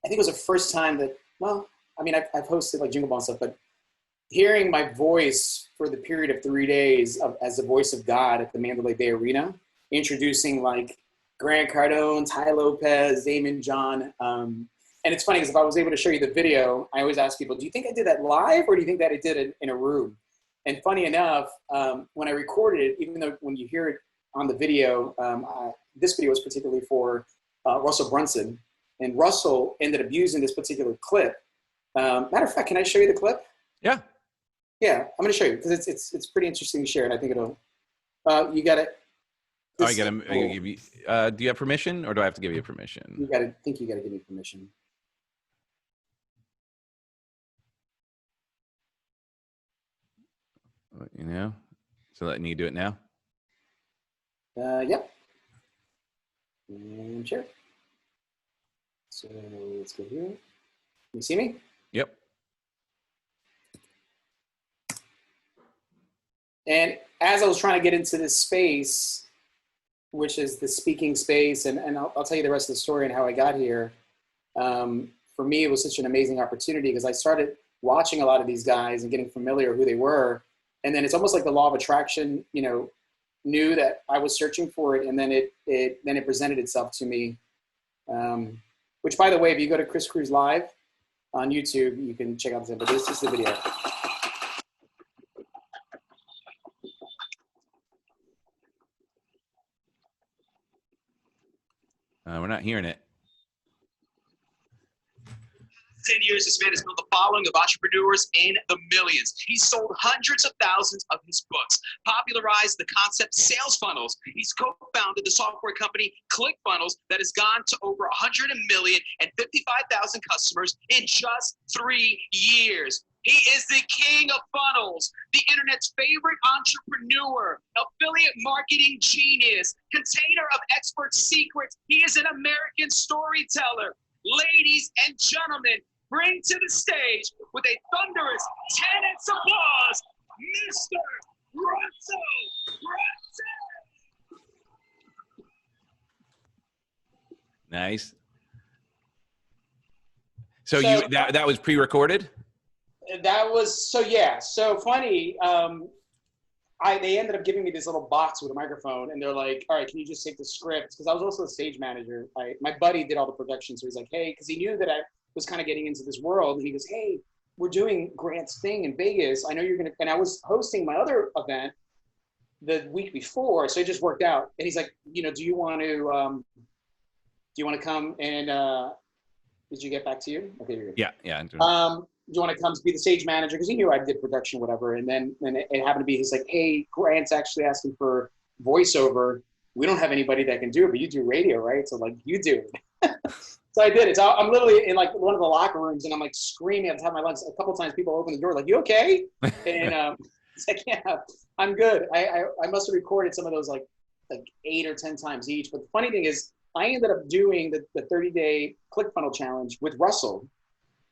think it was the first time that, well, I mean, I've hosted like Jingle Ball and stuff, but hearing my voice for the period of 3 days as the voice of God at the Mandalay Bay Arena, introducing like Grant Cardone, Ty Lopez, Damon John. And it's funny because if I was able to show you the video, I always ask people, do you think I did that live or do you think that I did it in a room? And funny enough, when I recorded it, even though when you hear it on the video, this video was particularly for Russell Brunson. And Russell ended up using this particular clip. Matter of fact, can I show you the clip? Yeah. Yeah, I'm going to show you because it's pretty interesting to share, and I think it'll. You got it. Oh, I got to give you. Do you have permission, or do I have to give you permission? You got to think. You got to give me permission. You know, so letting you do it now. Yep. And share. So let's go here. Can you see me? Yep. And as I was trying to get into this space, which is the speaking space, and I'll tell you the rest of the story and how I got here. For me, it was such an amazing opportunity because I started watching a lot of these guys and getting familiar with who they were. And then it's almost like the law of attraction, you know, knew that I was searching for it, and then it presented itself to me. Which, by the way, if you go to Cruz Live on YouTube, you can check out this. But this is the video. We're not hearing it. 10 years, this man has built a following of entrepreneurs in the millions. He's sold hundreds of thousands of his books, popularized the concept sales funnels. He's co-founded the software company ClickFunnels that has gone to over 100 million and 55,000 customers in just 3 years. He is the king of funnels, the internet's favorite entrepreneur, affiliate marketing genius, container of expert secrets. He is an American storyteller. Ladies and gentlemen, bring to the stage with a thunderous 10x applause, Mr. Russell. Nice. So you that was pre-recorded? That was so funny. They ended up giving me this little box with a microphone, and they're like, all right, can you just take the script? Because I was also a stage manager. My buddy did all the production, so he's like, hey, because he knew that I was kind of getting into this world, and he goes, hey, we're doing Grant's thing in Vegas. I know you're going to, and I was hosting my other event the week before, so it just worked out. And he's like, do you want to come and, did you get back to you? Okay, you're good. Yeah. Do you want to come be the stage manager? Because he knew I did production, whatever. And then it happened to be, he's like, hey, Grant's actually asking for voiceover. We don't have anybody that can do it, but you do radio, right? So like, you do it. So I did it. So I'm literally in like one of the locker rooms, and I'm like screaming at the top of my lungs. A couple of times people open the door like, you okay? And it's like, yeah, I'm good. I must have recorded some of those like 8 or 10 times each. But the funny thing is, I ended up doing the 30-day ClickFunnels challenge with Russell.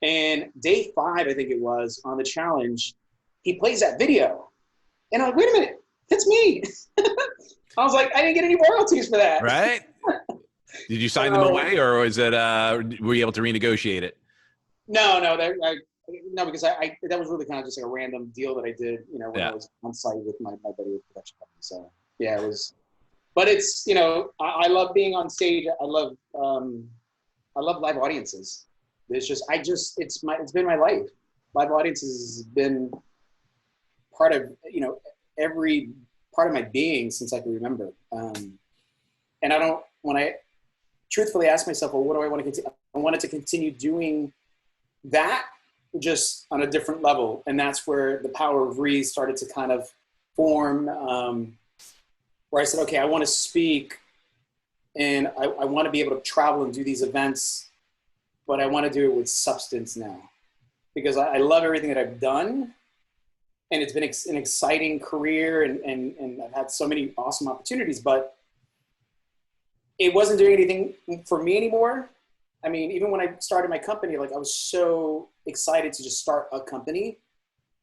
And day 5, I think it was, on the challenge, he plays that video. And I'm like, wait a minute, that's me. I was like, I didn't get any royalties for that. Right? Did you sign them away, or was it, were you able to renegotiate it? No, because I that was really kind of just like a random deal that I did, when I was on site with my buddy with the production company. So yeah, it was, but it's, I love being on stage. I love live audiences. It's been my life. Live audiences has been part of, every part of my being since I can remember. And when I truthfully ask myself, well, what do I want to continue? I wanted to continue doing that just on a different level. And that's where the power of Re started to kind of form, where I said, okay, I want to speak, and I want to be able to travel and do these events, but I want to do it with substance now, because I love everything that I've done, and it's been an exciting career, and I've had so many awesome opportunities, but it wasn't doing anything for me anymore. I mean, even when I started my company, like I was so excited to just start a company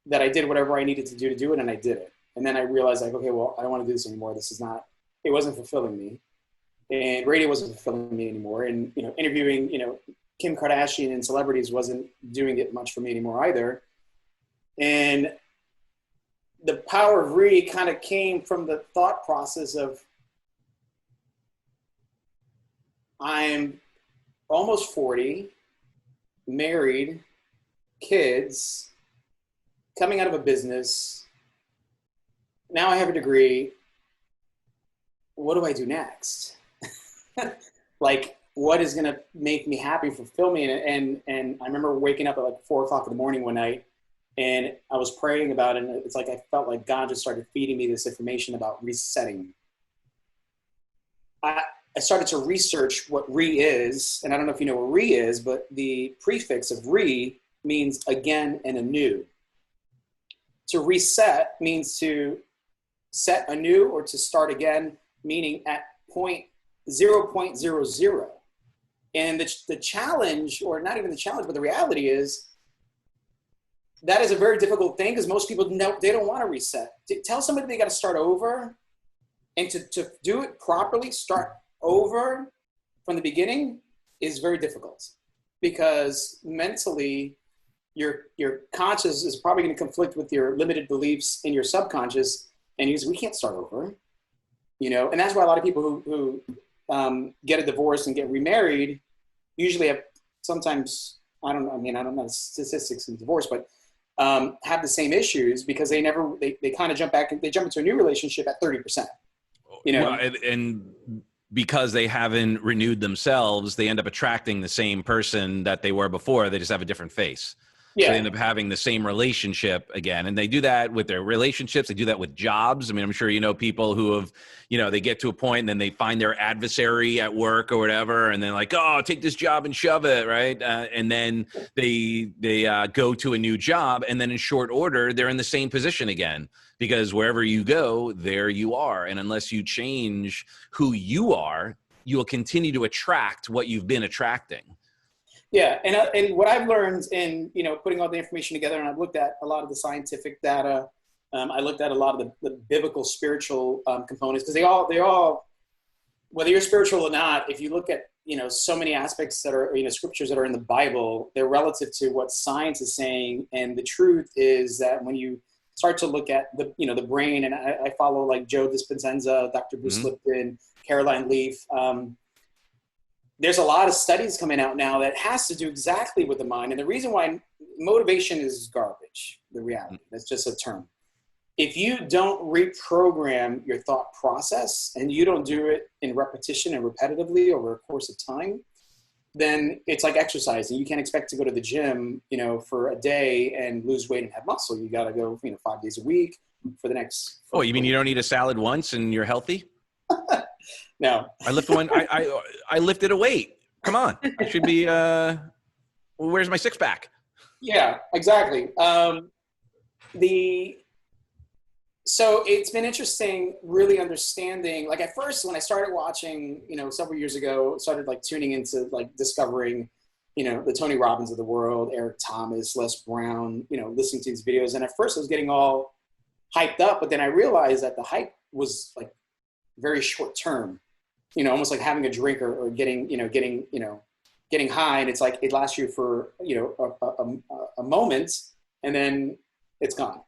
that I did whatever I needed to do it, and I did it. And then I realized, like, okay, well, I don't want to do this anymore. It wasn't fulfilling me, and radio wasn't fulfilling me anymore. And, interviewing, Kim Kardashian and celebrities wasn't doing it much for me anymore either. And the power of Re kind of came from the thought process of, I'm almost 40, married, kids, coming out of a business. Now I have a degree. What do I do next? Like, what is going to make me happy, fulfill me? And I remember waking up at like 4 o'clock in the morning one night, and I was praying about it. And it's like, I felt like God just started feeding me this information about resetting. I started to research what Re is, and I don't know if you know what Re is, but the prefix of Re means again and anew. To reset means to set anew or to start again, meaning at 0.00. And the challenge, or not even the challenge, but the reality is that is a very difficult thing, because most people they don't want to reset. Tell somebody they got to start over, and to do it properly, start over from the beginning, is very difficult, because mentally your conscious is probably going to conflict with your limited beliefs in your subconscious, and we can't start over. you know, and that's why a lot of people who get a divorce and get remarried usually have sometimes, I don't know the statistics in divorce, but have the same issues because they kind of jump into a new relationship at 30%, you know? Well, and because they haven't renewed themselves, they end up attracting the same person that they were before. They just have a different face. Yeah. So they end up having the same relationship again. And they do that with their relationships. They do that with jobs. I mean, I'm sure you know people who have, you know, they get to a point and then they find their adversary at work or whatever. And then like, oh, take this job and shove it, right? And then they go to a new job. And then in short order, they're in the same position again. Because wherever you go, there you are. And unless you change who you are, you will continue to attract what you've been attracting. Yeah, and what I've learned in, you know, putting all the information together, and I've looked at a lot of the scientific data, I looked at a lot of the biblical spiritual components, because they all, whether you're spiritual or not, if you look at, you know, so many aspects that are, you know, scriptures that are in the Bible, they're relative to what science is saying, and the truth is that when you start to look at the, you know, the brain, and I follow like Joe Dispenza, Dr. Bruce Lipton, Caroline Leaf. There's a lot of studies coming out now that has to do exactly with the mind. And the reason why motivation is garbage, the reality, that's just a term. If you don't reprogram your thought process and you don't do it in repetition and repetitively over a course of time, then it's like exercising. You can't expect to go to the gym, you know, for a day and lose weight and have muscle. You got to go, you know, 5 days a week for the next. Oh, you mean you don't eat a salad once and you're healthy? No. I lifted a weight. Come on. I should be, where's my six pack? Yeah, exactly. So it's been interesting really understanding, like at first when I started watching, you know, several years ago, started like tuning into like discovering, you know, the Tony Robbins of the world, Eric Thomas, Les Brown, you know, listening to these videos. And at first I was getting all hyped up, but then I realized that the hype was like very short term, you know, almost like having a drink or getting high. And it's like, it lasts you for, you know, a moment and then it's gone.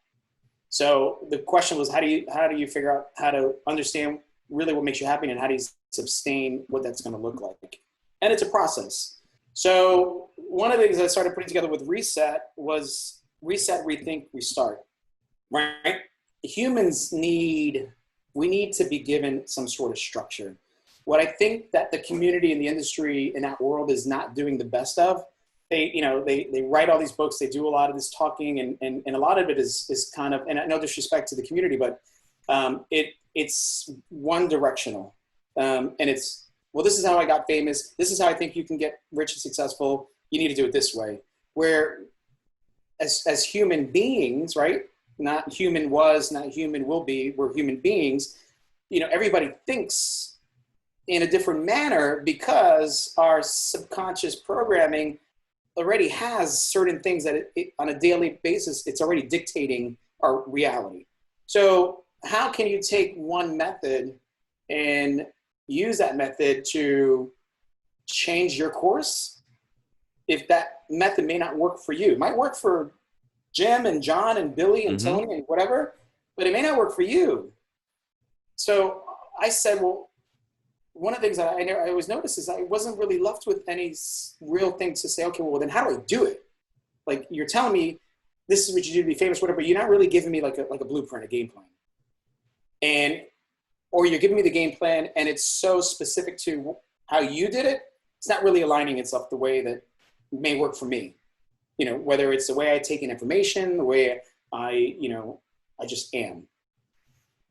So the question was, how do you figure out how to understand really what makes you happy and how do you sustain what that's going to look like? And it's a process. So one of the things I started putting together with Reset was reset, rethink, restart, right? Humans we need to be given some sort of structure. What I think that the community and the industry in that world is not doing the best of, they write all these books, they do a lot of this talking, and a lot of it is kind of, and no disrespect to the community, but it's one directional. And it's, well, this is how I got famous. This is how I think you can get rich and successful. You need to do it this way. Where as human beings, right? Not human was, not human will be, we're human beings. You know, everybody thinks in a different manner because our subconscious programming already has certain things that on a daily basis, it's already dictating our reality. So how can you take one method and use that method to change your course if that method may not work for you? It might work for Jim and John and Billy and Tony and whatever, but it may not work for you. So I said, well, one of the things that I always noticed is I wasn't really left with any real thing to say, okay, well, then how do I do it? Like, you're telling me this is what you do to be famous, whatever, but you're not really giving me like a blueprint, a game plan. Or you're giving me the game plan and it's so specific to how you did it, it's not really aligning itself the way that may work for me. You know, whether it's the way I take in information, the way I just am.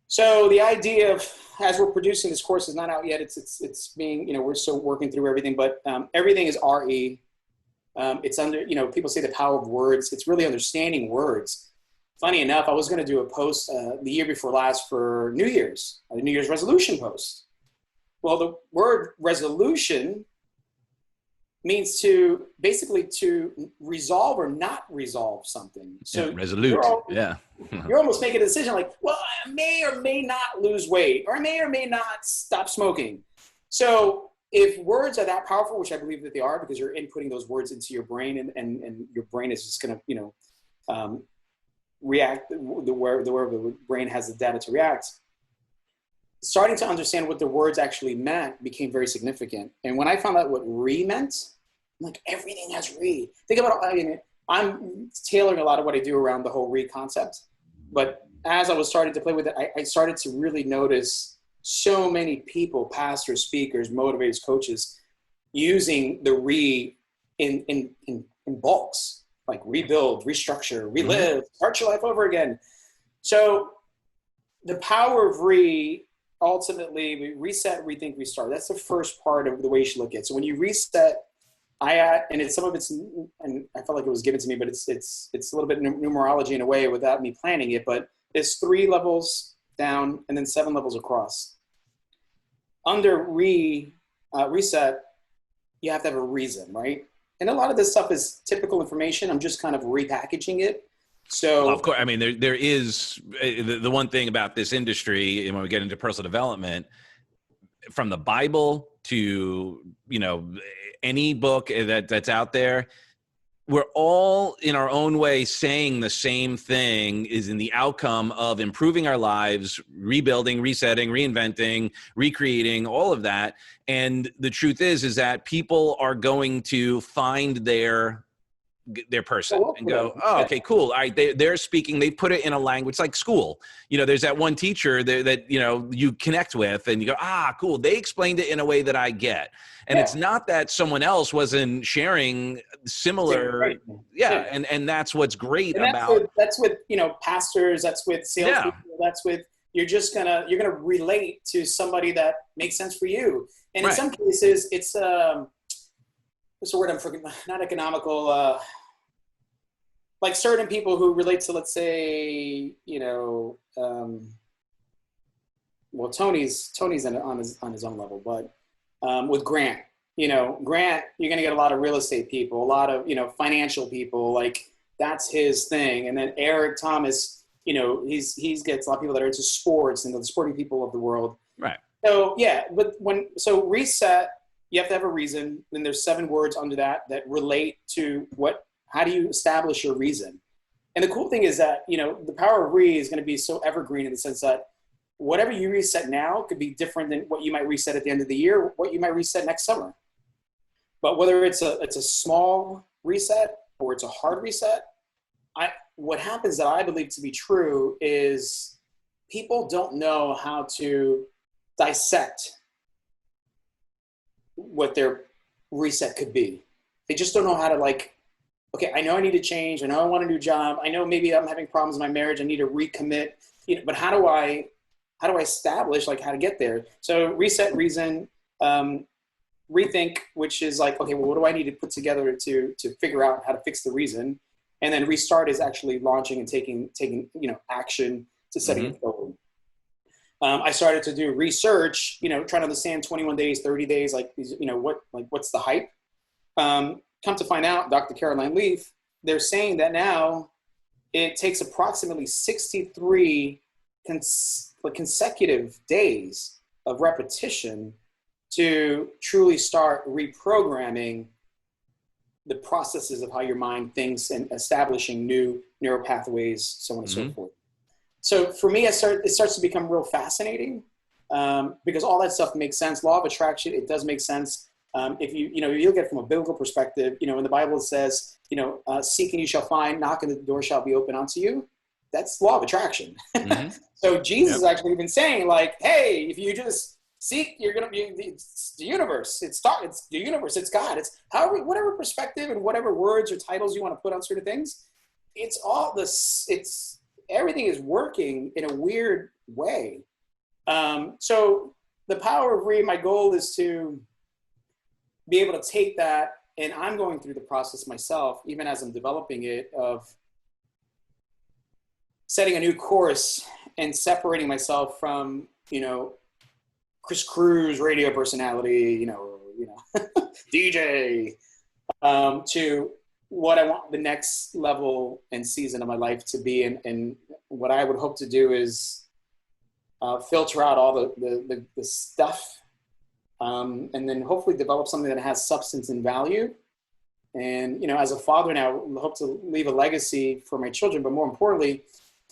So the idea of, as we're producing this course is not out yet. It's being, you know, we're still working through everything, but everything is RE. It's under, you know, people say the power of words. It's really understanding words. Funny enough, I was going to do a post the year before last for New Year's, a New Year's resolution post. Well, the word resolution means to basically to resolve or not resolve something. So yeah, resolute. You're almost making a decision like, well, I may or may not lose weight, or I may or may not stop smoking. So if words are that powerful, which I believe that they are, because you're inputting those words into your brain and your brain is just going to, you know, react where the brain has the data to react. starting to understand what the words actually meant became very significant. And when I found out what re meant, I'm like, everything has re. Think about, I mean, I'm tailoring a lot of what I do around the whole re concept. But as I was starting to play with it, I started to really notice so many people, pastors, speakers, motivators, coaches, using the re in bulks, like rebuild, restructure, relive, start your life over again. So the power of re, ultimately, we reset, rethink, restart. That's the first part of the way you should look at it. So when you reset, and it's some of it's, and I felt like it was given to me, but it's a little bit numerology in a way without me planning it, but it's 3 levels down and then 7 levels across. Under reset, you have to have a reason, right? And a lot of this stuff is typical information. I'm just kind of repackaging it. So, well, of course, I mean, there is the one thing about this industry, and when we get into personal development, from the Bible to, you know, any book that's out there, we're all in our own way saying the same thing, is in the outcome of improving our lives, rebuilding, resetting, reinventing, recreating, all of that. And the truth is that people are going to find their person and go, oh, okay, cool. All right, they're speaking, they put it in a language like school. You know, there's that one teacher that, you know, you connect with and you go, ah, cool. They explained it in a way that I get. And it's not that someone else wasn't sharing similar. And that's what's great and about. That's with, you know, pastors, that's with salespeople, that's with, you're gonna relate to somebody that makes sense for you. And in some cases it's, what's the word I'm forgetting? Not economical. Like certain people who relate to, let's say, you know, well, Tony's on his own level, but with Grant, you know, Grant, you're gonna get a lot of real estate people, a lot of, you know, financial people. Like that's his thing. And then Eric Thomas, you know, he gets a lot of people that are into sports and the sporting people of the world. Right. So yeah, but so reset. You have to have a reason. Then there's 7 words under that relate to how do you establish your reason? And the cool thing is that, you know, the power of re is going to be so evergreen in the sense that whatever you reset now could be different than what you might reset at the end of the year, what you might reset next summer. But whether it's a small reset or it's a hard reset, what happens that I believe to be true is people don't know how to dissect what their reset could be. They just don't know how to, like, okay, I know I need to change. I know I want a new job. I know maybe I'm having problems in my marriage. I need to recommit, you know, but how do I establish like how to get there? So reset, reason, rethink, which is like, okay, well, what do I need to put together to figure out how to fix the reason? And then restart is actually launching and taking, you know, action to setting it forward. I started to do research, you know, trying to understand 21 days, 30 days, like, you know, what's the hype? Come to find out, Dr. Caroline Leaf, they're saying that now it takes approximately 63 consecutive days of repetition to truly start reprogramming the processes of how your mind thinks and establishing new neural pathways, so on and so forth. So for me, it starts to become real fascinating because all that stuff makes sense. Law of attraction, it does make sense. If you look at it from a biblical perspective, you know, in the Bible it says, you know, seek and you shall find, knock and the door shall be open unto you. That's law of attraction. So Jesus is actually even saying, like, hey, if you just seek, you're going to be, it's the universe. It's the universe. It's God. It's whatever perspective and whatever words or titles you want to put on certain things. It's all this. Everything is working in a weird way. So the power of my goal is to be able to take that, and I'm going through the process myself, even as I'm developing it, of setting a new course and separating myself from, you know, Cruz radio personality, you know, DJ, to what I want the next level and season of my life to be. And what I would hope to do is filter out all the stuff, and then hopefully develop something that has substance and value. And, you know, as a father now, I hope to leave a legacy for my children, but more importantly,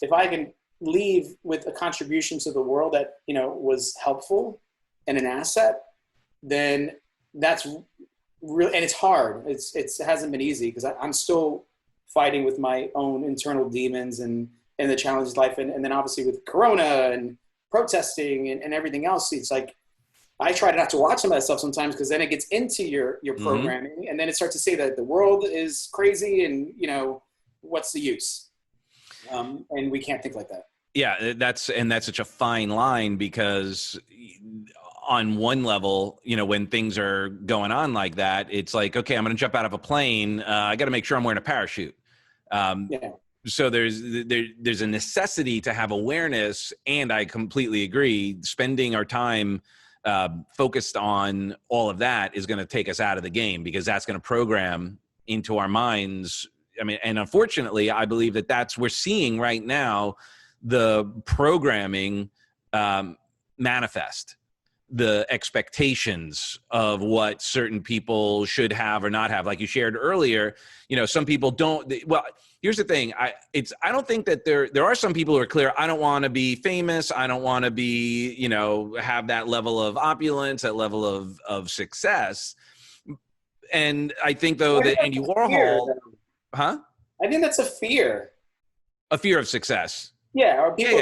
if I can leave with a contribution to the world that, you know, was helpful and an asset, then that's really, and it's hard. It hasn't been easy because I'm still fighting with my own internal demons and the challenges of life. And then obviously with Corona and protesting and everything else, it's like, I try not to watch some of that stuff sometimes because then it gets into your programming and then it starts to say that the world is crazy and, you know, what's the use? And we can't think like that. Yeah, that's such a fine line because on one level, you know, when things are going on like that, it's like, okay, I'm going to jump out of a plane. I got to make sure I'm wearing a parachute. So there's a necessity to have awareness. And I completely agree. Spending our time focused on all of that is going to take us out of the game because that's going to program into our minds. I mean, and unfortunately, I believe we're seeing right now the programming manifest the expectations of what certain people should have or not have. Like you shared earlier, you know, some people don't. Well, here's the thing. I don't think that there are some people who are clear. I don't want to be famous. I don't want to be, you know, have that level of opulence, that level of success. And I think though that Andy Warhol, I think that's a fear. A fear of success. Yeah, or people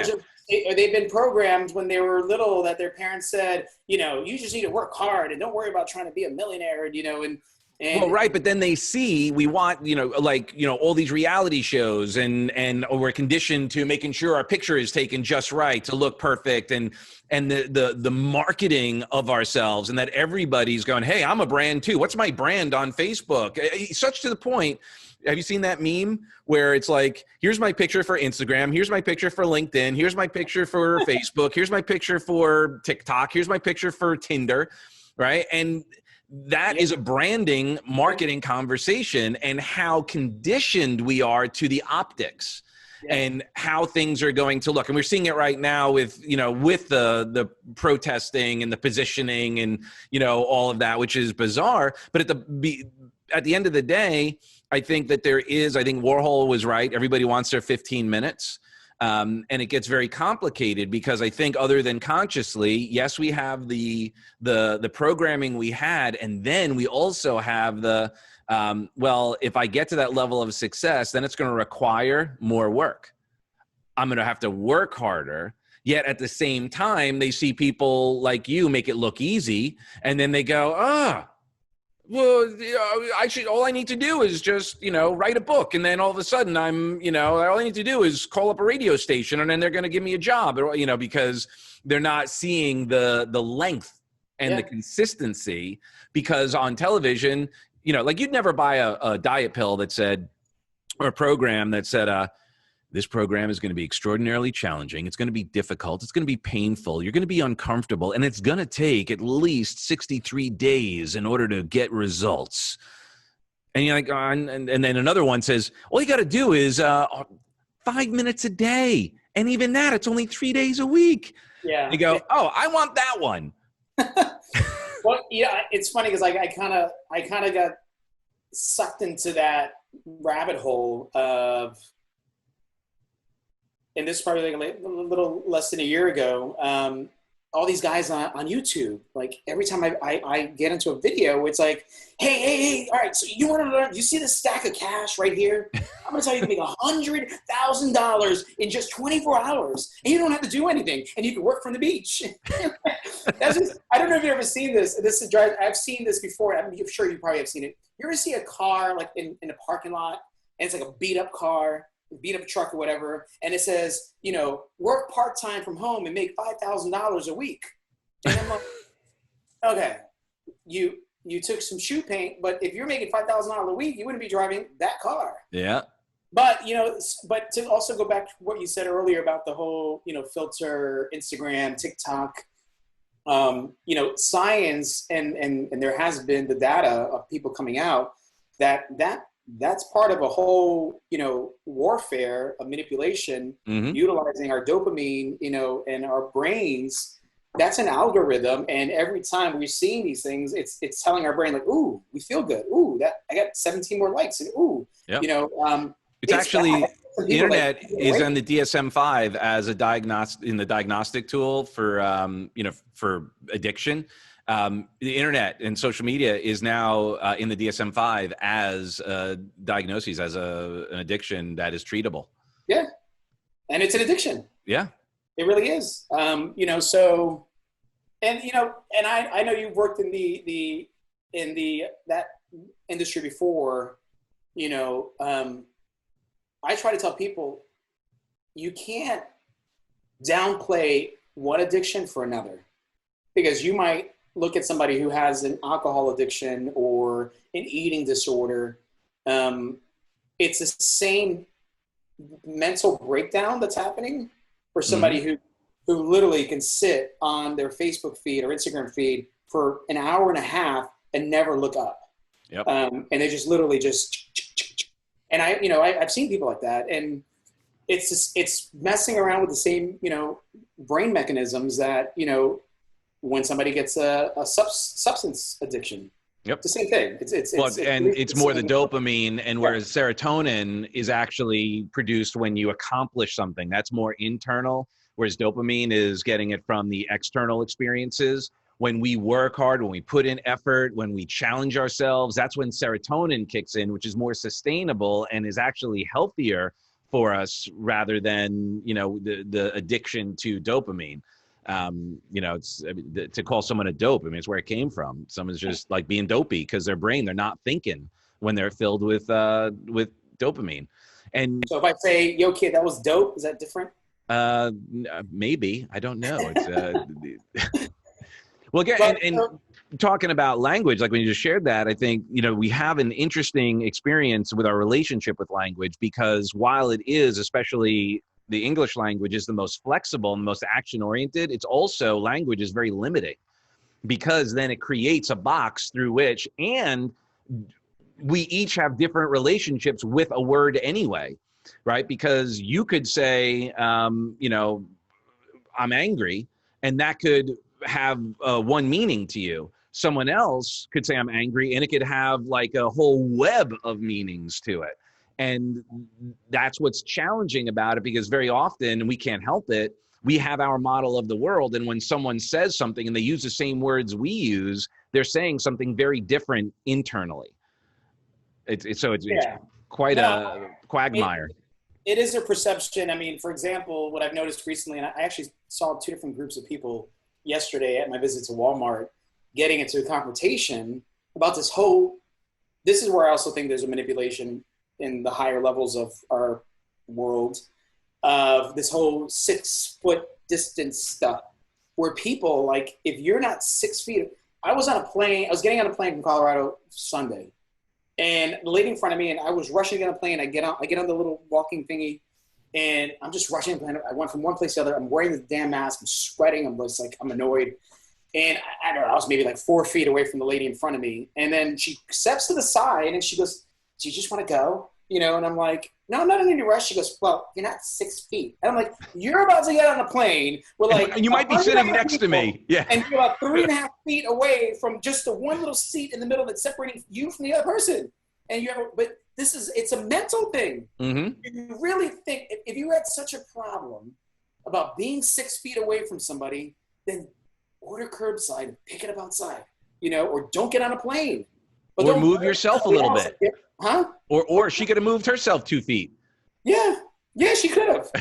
they've been programmed when they were little that their parents said, you know, you just need to work hard and don't worry about trying to be a millionaire, you know, and well, right, but then we want, you know, like, you know, all these reality shows and we're conditioned to making sure our picture is taken just right to look perfect and the marketing of ourselves and that everybody's going, hey, I'm a brand too. What's my brand on Facebook? Such to the point. Have you seen that meme where it's like, here's my picture for Instagram, here's my picture for LinkedIn, here's my picture for Facebook, here's my picture for TikTok, here's my picture for Tinder, right? And that is a branding, marketing conversation and how conditioned we are to the optics and how things are going to look. And we're seeing it right now with, you know, with the protesting and the positioning and, you know, all of that, which is bizarre. But at the end of the day, I think Warhol was right. Everybody wants their 15 minutes. And it gets very complicated because I think other than consciously, yes, we have the programming we had. And then we also have well, if I get to that level of success, then it's going to require more work. I'm going to have to work harder. Yet at the same time, they see people like you make it look easy. And then they go, well, all I need to do is just, you know, write a book. And then all of a sudden all I need to do is call up a radio station and then they're going to give me a job, or, you know, because they're not seeing the length and the consistency because on television, you know, like you'd never buy a diet pill that said, or a program that said, this program is going to be extraordinarily challenging. It's going to be difficult. It's going to be painful. You're going to be uncomfortable. And it's going to take at least 63 days in order to get results. And you're like, and then another one says, all you got to do is 5 minutes a day. And even that, it's only 3 days a week. Yeah. You go, oh, I want that one. Well, yeah, it's funny because I kind of got sucked into that rabbit hole of, and this is probably like a little less than a year ago, all these guys on YouTube, like every time I get into a video, it's like, hey, all right, so you want to learn, you see this stack of cash right here? I'm going to tell you to make $100,000 in just 24 hours, and you don't have to do anything, and you can work from the beach. I don't know if you've ever seen this. I've seen this before. I'm sure you probably have seen it. You ever see a car like in a parking lot, and it's like a beat up car, beat up truck or whatever, and it says, you know, work part-time from home and make $5,000 a week. And I'm like, okay, you took some shoe paint, but if you're making $5,000 a week, you wouldn't be driving that car. Yeah. But, you know, but to also go back to what you said earlier about the whole, you know, filter, Instagram, TikTok, you know, science, and there has been the data of people coming out that's part of a whole, you know, warfare of manipulation, utilizing our dopamine, you know, and our brains. That's an algorithm. And every time we're seeing these things, it's telling our brain like, ooh, we feel good. Ooh, that I got 17 more likes. And ooh, you know, It's actually, bad. the internet is on the DSM-5 as a diagnostic tool for, for addiction. The internet and social media is now in the DSM-5 as diagnoses, as an addiction that is treatable. Yeah. And it's an addiction. Yeah. It really is. So, and, and I know you've worked in that industry before, I try to tell people you can't downplay one addiction for another, because you might look at somebody who has an alcohol addiction or an eating disorder. It's the same mental breakdown that's happening for somebody who literally can sit on their Facebook feed or Instagram feed for an hour and a half and never look up. Yep. And they just literally and I've seen people like that, and it's messing around with the same, brain mechanisms that, when somebody gets a substance addiction. Yep. It's the same thing. It's more the dopamine, and whereas serotonin is actually produced when you accomplish something. That's more internal, whereas dopamine is getting it from the external experiences. When we work hard, when we put in effort, when we challenge ourselves, that's when serotonin kicks in, which is more sustainable and is actually healthier for us rather than, the addiction to dopamine. To call someone a dope, it's where it came from. Someone's just like being dopey because their brain, they're not thinking when they're filled with dopamine. And so if I say, yo kid, that was dope, is that different? Maybe, I don't know. It's well, again, and talking about language, like when you just shared that, I think, we have an interesting experience with our relationship with language, because while it is, especially the English language, is the most flexible and most action-oriented, it's also, language is very limiting, because then it creates a box through which, and we each have different relationships with a word anyway, right? Because you could say, I'm angry, and that could have one meaning to you. Someone else could say I'm angry, and it could have like a whole web of meanings to it. And that's what's challenging about it, because very often, and we can't help it, we have our model of the world. And when someone says something and they use the same words we use, they're saying something very different internally. It's quite a quagmire. It is a perception. I mean, for example, what I've noticed recently, and I actually saw two different groups of people yesterday at my visit to Walmart getting into a confrontation about this is where I also think there's a manipulation in the higher levels of our world, of this whole 6 foot distance stuff, where people, like, if you're not 6 feet, I was getting on a plane from Colorado Sunday, and the lady in front of me, and I was rushing to get on a plane. I get on the little walking thingy, and I'm just rushing. I went from one place to the other. I'm wearing the damn mask. I'm sweating. I'm annoyed. And I don't know, I was maybe like 4 feet away from the lady in front of me. And then she steps to the side and she goes, do you just want to go? And I'm like, no, I'm not in any rush. She goes, well, you're not 6 feet. And I'm like, you're about to get on a plane. We're like, and you might be sitting next to me. Yeah. And you're about 3.5 feet away from just the one little seat in the middle that's separating you from the other person. And but it's a mental thing. Mm-hmm. If you really think, if you had such a problem about being 6 feet away from somebody, then order curbside and pick it up outside, or don't get on a plane. But or move yourself a little bit. Huh? Or she could have moved herself 2 feet. Yeah, she could have.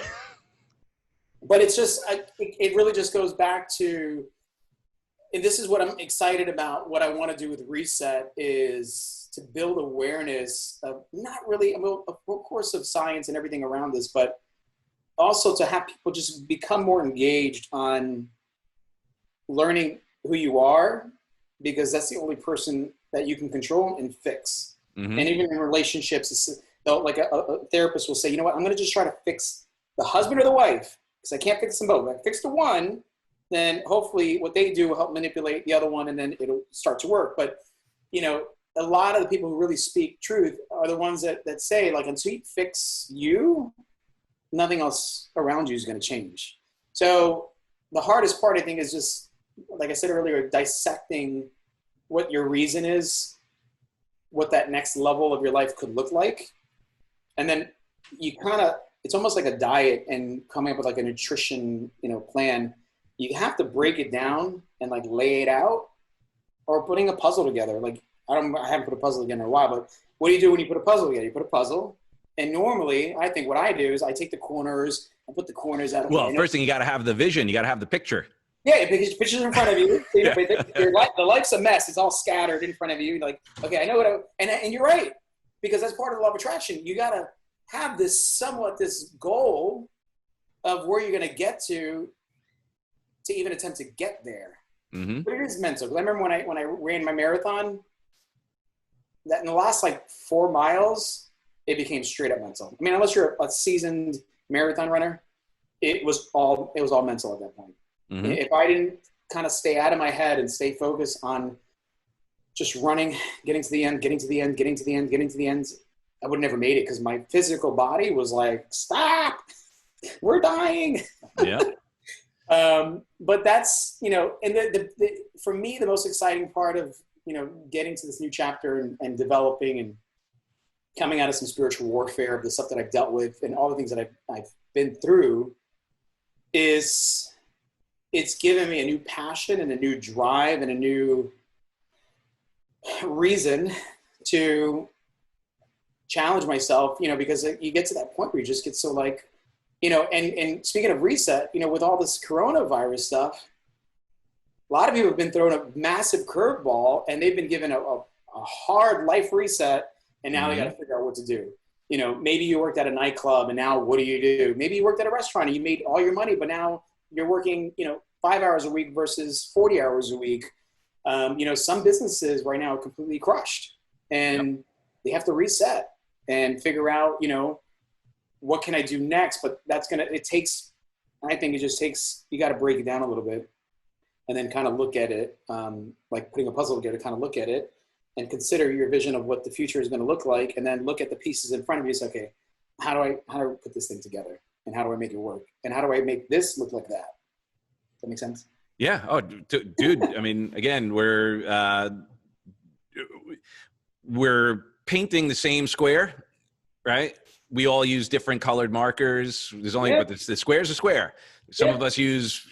But it's just, it really just goes back to, and this is what I'm excited about, what I want to do with Reset is to build awareness of of course, of science and everything around this, but also to have people just become more engaged on learning who you are, because that's the only person that you can control and fix. Mm-hmm. And even in relationships, like a therapist will say, you know what, I'm going to just try to fix the husband or the wife, because I can't fix them both. If I fix the one, then hopefully what they do will help manipulate the other one, and then it'll start to work. But, a lot of the people who really speak truth are the ones that say, like, until you fix you, nothing else around you is going to change. So the hardest part, I think, is just, like I said earlier, dissecting what your reason is, what that next level of your life could look like, and then it's almost like a diet and coming up with like a nutrition, plan. You have to break it down and like lay it out, or putting a puzzle together. Like I haven't put a puzzle together in a while, but what do you do when you put a puzzle together? You put a puzzle, and normally I think what I do is I take the corners and put the corners out. Well, first thing, you got to have the vision. You got to have the picture. Yeah, because pictures in front of you. The life's a mess. It's all scattered in front of you. Like, okay, I know and you're right, because that's part of the law of attraction. You got to have this goal of where you're going to get to even attempt to get there. Mm-hmm. But it is mental. Because I remember when I ran my marathon, that in the last like 4 miles, it became straight up mental. I mean, unless you're a seasoned marathon runner, it was all mental at that point. Mm-hmm. If I didn't kind of stay out of my head and stay focused on just running, getting to the end, I would have never made it, because my physical body was like, stop, we're dying. Yeah. But that's, and for me, the most exciting part of, getting to this new chapter and developing and coming out of some spiritual warfare of the stuff that I've dealt with and all the things that I've been through is it's given me a new passion and a new drive and a new reason to challenge myself, because you get to that point where you just get so like, and speaking of reset, with all this coronavirus stuff, a lot of people have been thrown a massive curveball and they've been given a hard life reset, and now they got to figure out what to do. Maybe you worked at a nightclub and now what do you do? Maybe you worked at a restaurant and you made all your money, but now you're working, 5 hours a week versus 40 hours a week. Some businesses right now are completely crushed, and they have to reset and figure out, what can I do next? But I think it just takes, you got to break it down a little bit and then kind of look at it, like putting a puzzle together, kind of look at it and consider your vision of what the future is going to look like. And then look at the pieces in front of you. Say, okay, how do I put this thing together, and how do I make it work? And how do I make this look like that? Does that make sense? Yeah. Oh, dude. I mean, again, we're painting the same square, right? We all use different colored markers. There's only, but the square's a square. Some of us use,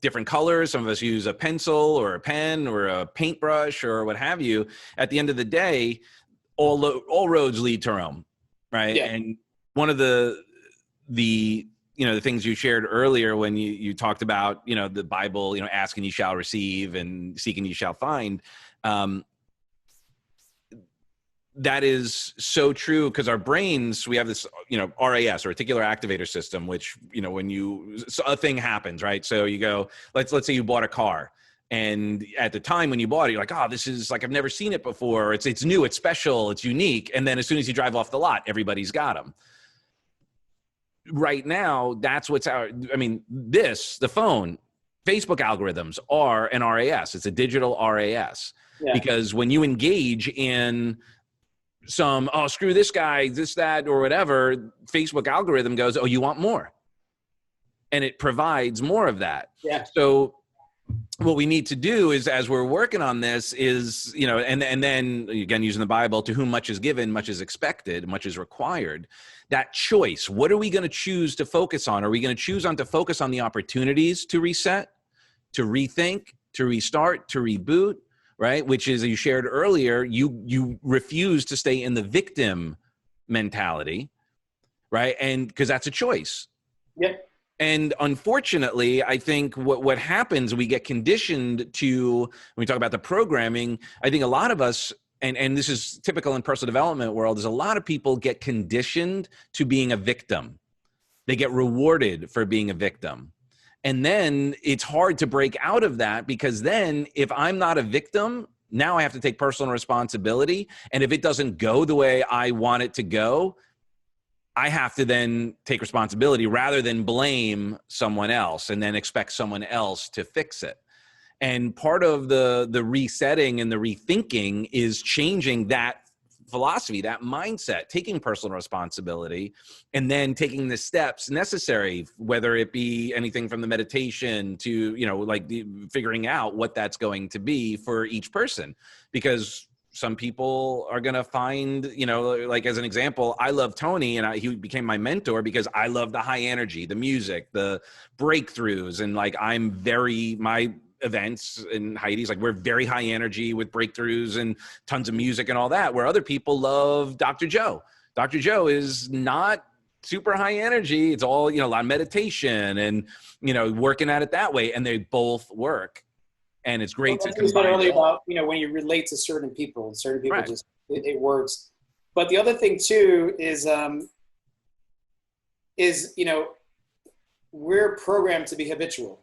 different colors. Some of us use a pencil or a pen or a paintbrush or what have you. At the end of the day, all roads lead to Rome, right? Yeah. And one of the things you shared earlier when you talked about, the Bible, ask and you shall receive and seek and you shall find. That is so true, because our brains, we have this, RAS, or reticular activator system, which, when a thing happens, right? So you go, let's say you bought a car, and at the time when you bought it, you're like, oh, this is like, I've never seen it before. It's new, it's special, it's unique. And then as soon as you drive off the lot, everybody's got them. Right now, that's the phone, Facebook algorithms are an RAS. It's a digital RAS. Yeah. Because when you engage in some, oh, screw this guy, this, that, or whatever, Facebook algorithm goes, oh, you want more. And it provides more of that. Yeah. So what we need to do is, as we're working on this, is, and then again, using the Bible, to whom much is given, much is expected, much is required. That choice, what are we going to choose to focus on? Are we going to choose to focus on the opportunities to reset, to rethink, to restart, to reboot? Right? Which is, you shared earlier, you refuse to stay in the victim mentality, right? And because that's a choice. Yeah. And unfortunately, I think what happens, we get conditioned to, when we talk about the programming, I think a lot of us, and this is typical in personal development world, is a lot of people get conditioned to being a victim. They get rewarded for being a victim. And then it's hard to break out of that, because then if I'm not a victim, now I have to take personal responsibility. And if it doesn't go the way I want it to go, I have to then take responsibility rather than blame someone else and then expect someone else to fix it. And part of the resetting and the rethinking is changing that philosophy, that mindset, taking personal responsibility, and then taking the steps necessary, whether it be anything from the meditation to, figuring out what that's going to be for each person. Because some people are going to find, you know, like as an example, I love Tony, and he became my mentor because I love the high energy, the music, the breakthroughs. And like, my events and Heidi's, like, we're very high energy with breakthroughs and tons of music and all that, where other people love Dr. Joe. Dr. Joe is not super high energy. It's all, you know, a lot of meditation and, you know, working at it that way. And they both work. And it's great to combine earlier about, you know, when you relate to certain people, and certain people, right, just, it works. But the other thing too is, you know, we're programmed to be habitual.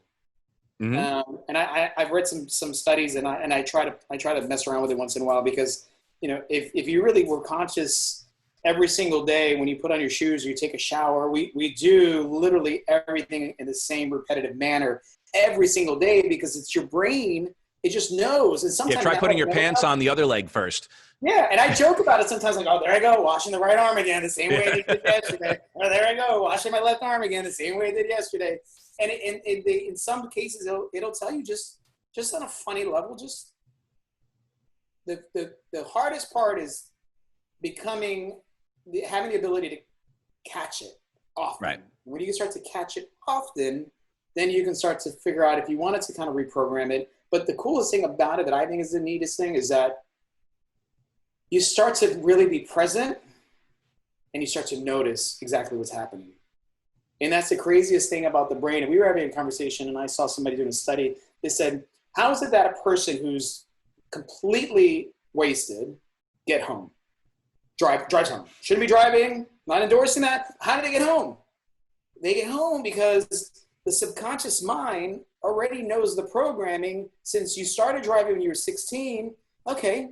Mm-hmm. And I've read some studies, and I try to mess around with it once in a while, because, you know, if you really were conscious every single day when you put on your shoes or you take a shower, we do literally everything in the same repetitive manner every single day, because it's your brain. It just knows. And sometimes try putting your pants on the other leg first. Yeah, and I joke about it sometimes, like, oh, there I go, washing the right arm again, the same way I did yesterday. Or there I go, washing my left arm again, the same way I did yesterday. And in some cases, it'll tell you just on a funny level, just the hardest part is having the ability to catch it often. Right. When you can start to catch it often, then you can start to figure out if you wanted to kind of reprogram it. But the coolest thing about it, that I think is the neatest thing, is that you start to really be present and you start to notice exactly what's happening. And that's the craziest thing about the brain. And we were having a conversation, and I saw somebody doing a study. They said, how is it that a person who's completely wasted get home? Drives home. Shouldn't be driving, not endorsing that. How did they get home? They get home because the subconscious mind already knows the programming. Since you started driving when you were 16, okay,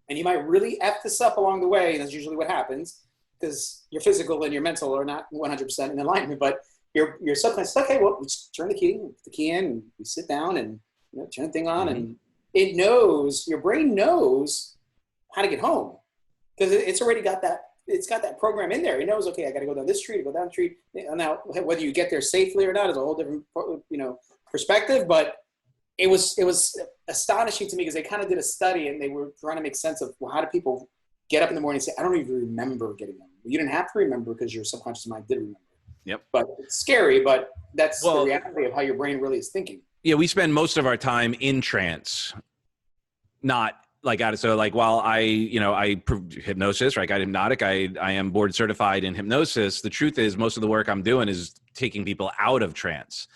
and you might really F this up along the way, and that's usually what happens, because your physical and your mental are not 100% in alignment, but your subconscious, okay, well, we just turn the key in, and we sit down and, you know, turn the thing on, and it knows, your brain knows how to get home, because it's already got that. It's got that program in there. It knows, okay, I got to go down this street, go down the street. Now, whether you get there safely or not is a whole different, you know, perspective. But it was astonishing to me, because they kind of did a study, and they were trying to make sense of, well, how do people get up in the morning and say, I don't even remember getting home. You didn't have to remember, because your subconscious mind did remember. Yep. But it's scary, but that's the reality of how your brain really is thinking. Yeah, we spend most of our time in trance, not like, so like, while I hypnosis, right? Guided hypnotic. I am board certified in hypnosis. The truth is, most of the work I'm doing is taking people out of trance,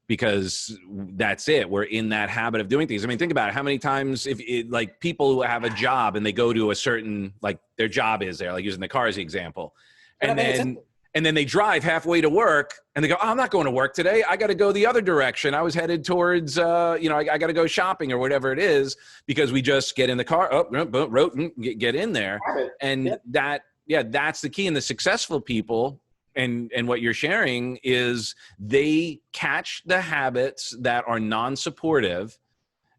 because that's it. We're in that habit of doing things. I mean, think about it. How many times, like, people who have a job and they go to a certain, like, their job is there, like using the car as the example, and then they drive halfway to work and they go, oh, I'm not going to work today. I got to go the other direction. I was headed towards, I got to go shopping or whatever it is, because we just get in the car, get in there. And that's the key. And the successful people, and what you're sharing is, they catch the habits that are non-supportive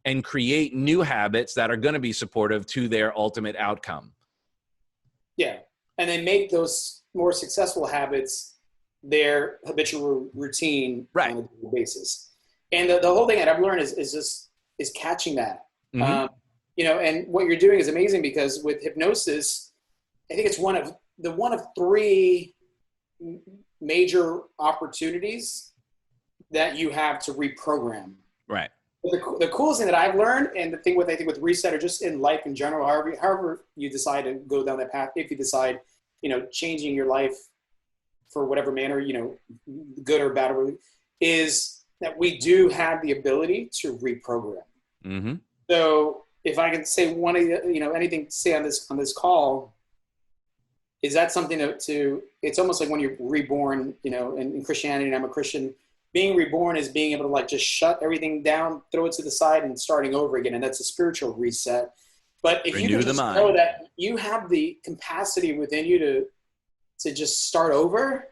and create new habits that are going to be supportive to their ultimate outcome. Yeah. And then make those more successful habits their habitual routine, right, on a daily basis. And the whole thing that I've learned is catching that. Mm-hmm. You know, and what you're doing is amazing, because with hypnosis, I think it's one of three major opportunities that you have to reprogram. Right. The coolest thing that I've learned, and the thing I think with reset, or just in life in general, however you decide to go down that path, if you decide, you know, changing your life for whatever manner, you know, good or bad, is that we do have the ability to reprogram. Mm-hmm. So if I can say one of the, you know, anything to say on this call, is that something to it's almost like when you're reborn, you know, in Christianity, and I'm a Christian, being reborn is being able to, like, just shut everything down, throw it to the side, and starting over again. And that's a spiritual reset. But if you can just know that you have the capacity within you to just start over,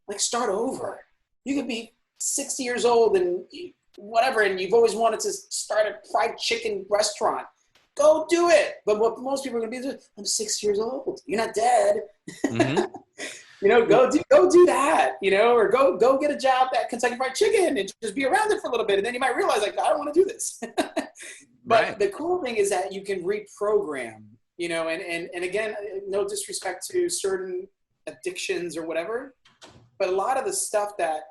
like, start over. You could be 60 years old and whatever, and you've always wanted to start a fried chicken restaurant. Go do it. But what most people are going to be is, I'm 6 years old. You're not dead. Mm-hmm. You know, go do that, you know, or go get a job at Kentucky Fried Chicken and just be around it for a little bit. And then you might realize, like, I don't want to do this. But right. The cool thing is that you can reprogram and again, no disrespect to certain addictions or whatever, but a lot of the stuff that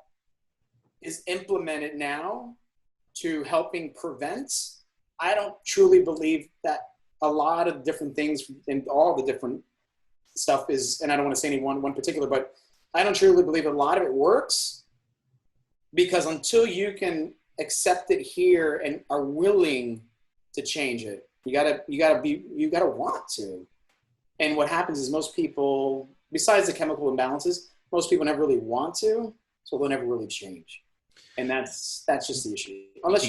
is implemented now to helping prevent, I don't truly believe that a lot of different things and all the different stuff is, and I don't want to say any one particular, but I don't truly believe a lot of it works, because until you can accept it here and are willing to change it, you gotta want to. And what happens is most people, besides the chemical imbalances, most people never really want to, so they'll never really change. And that's just the issue. Unless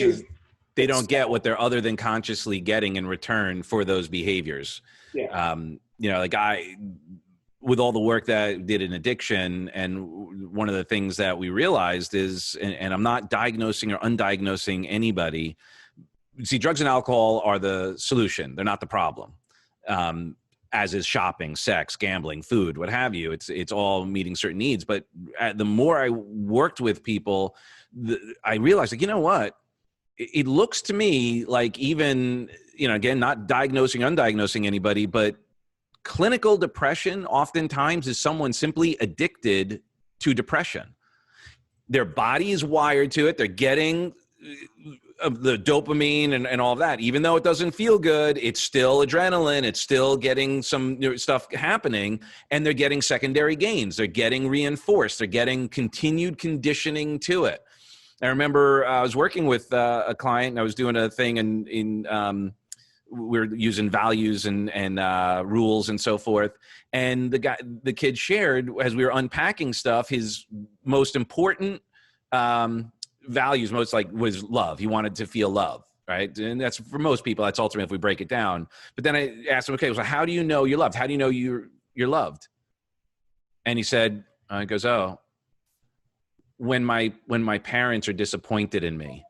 they don't get what they're other than consciously getting in return for those behaviors. Yeah. Like with all the work that I did in addiction, and one of the things that we realized is, and I'm not diagnosing or undiagnosing anybody. See, drugs and alcohol are the solution. They're not the problem. As is shopping, sex, gambling, food, what have you. It's all meeting certain needs. But the more I worked with people, I realized, like, you know what? It looks to me like, even, again, not diagnosing, undiagnosing anybody, but clinical depression oftentimes is someone simply addicted to depression. Their body is wired to it. They're getting the dopamine and all of that. Even though it doesn't feel good, it's still adrenaline. It's still getting some stuff happening, and they're getting secondary gains. They're getting reinforced. They're getting continued conditioning to it. I remember I was working with a client, and I was doing a thing in we're using values and rules and so forth. And the kid shared, as we were unpacking stuff, his most important values, was love. He wanted to feel love, right? And that's, for most people, that's ultimately, if we break it down. But then I asked him, okay, so how do you know you're loved? How do you know you're loved? And he said, he goes, oh, when my parents are disappointed in me.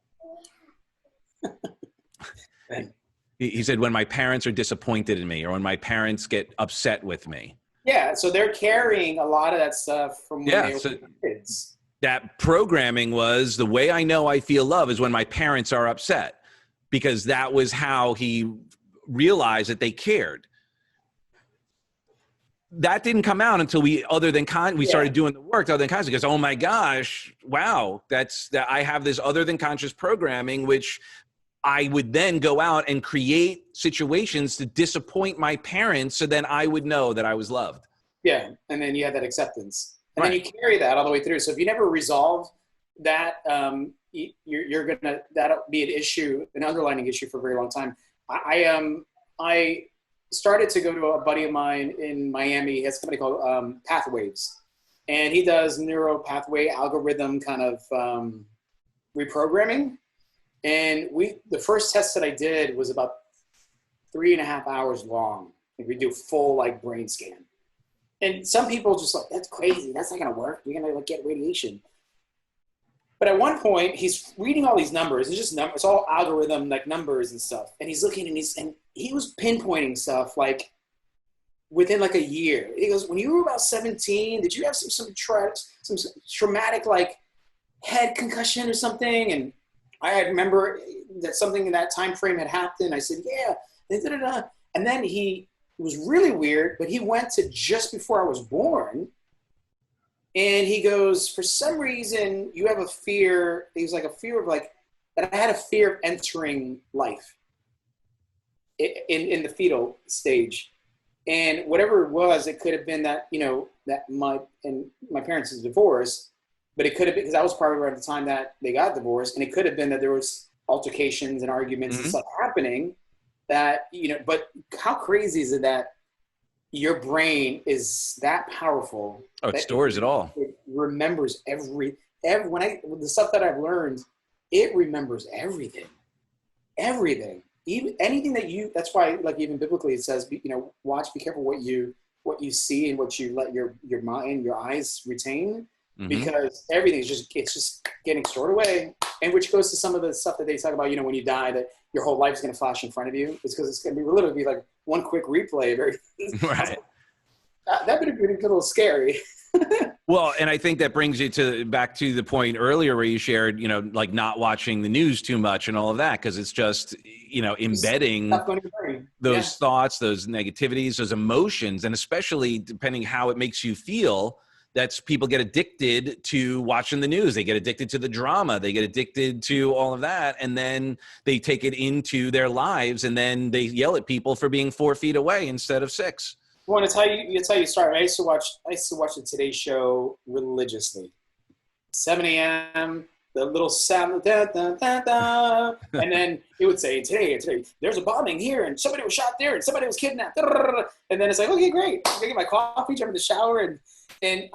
He said, when my parents are disappointed in me, or when my parents get upset with me. Yeah, so they're carrying a lot of that stuff from when they were kids. That programming was, the way I know I feel love is when my parents are upset, because that was how he realized that they cared. That didn't come out until we started doing the work, other than conscious, because, oh my gosh, wow, I have this other than conscious programming, which I would then go out and create situations to disappoint my parents, so then I would know that I was loved. Yeah, and then you have that acceptance. And then you carry that all the way through. So if you never resolve that, that'll be an issue, an underlying issue for a very long time. I started to go to a buddy of mine in Miami. He has a company called Pathwaves, and he does neuro pathway algorithm kind of reprogramming. And the first test that I did was about 3.5 hours long. We do full brain scan. And some people just that's crazy. That's not going to work. You're going to get radiation. But at one point, he's reading all these numbers. It's just numbers. It's all algorithm, numbers and stuff. And he's looking, and he was pinpointing stuff within a year. He goes, when you were about 17, did you have some traumatic head concussion or something? And I remember that something in that time frame had happened. I said, yeah. And then it was really weird, but he went to just before I was born, and he goes, for some reason, you have a fear. He was a fear of that I had a fear of entering life in the fetal stage. And whatever it was, it could have been that, that my parents' divorce, but it could have been, because I was probably around the time that they got divorced, and it could have been that there was altercations and arguments and stuff happening that, but how crazy is it that your brain is that powerful? Oh, it stores it all. It remembers the stuff that I've learned, it remembers everything. Even anything that's why, even biblically it says, be careful what you see and what you let your mind, your eyes retain, because everything's just getting stored away. And which goes to some of the stuff that they talk about, when you die, that your whole life is going to flash in front of you. It's because it's going to be literally one quick replay of everything. Right. That would have been a little scary. Well, and I think that brings you back to the point earlier where you shared, like not watching the news too much and all of that, because it's just, embedding Stuff going to your brain. those thoughts, those negativities, those emotions, and especially depending how it makes you feel, that's people get addicted to watching the news. They get addicted to the drama. They get addicted to all of that. And then they take it into their lives, and then they yell at people for being 4 feet away instead of 6. Well, it's how you start. I used to watch the Today Show religiously. 7 a.m. The little sound, da, da, da, da, and then it would say, today, there's a bombing here, and somebody was shot there, and somebody was kidnapped. And then it's like, okay, great. I get my coffee, jump in the shower, and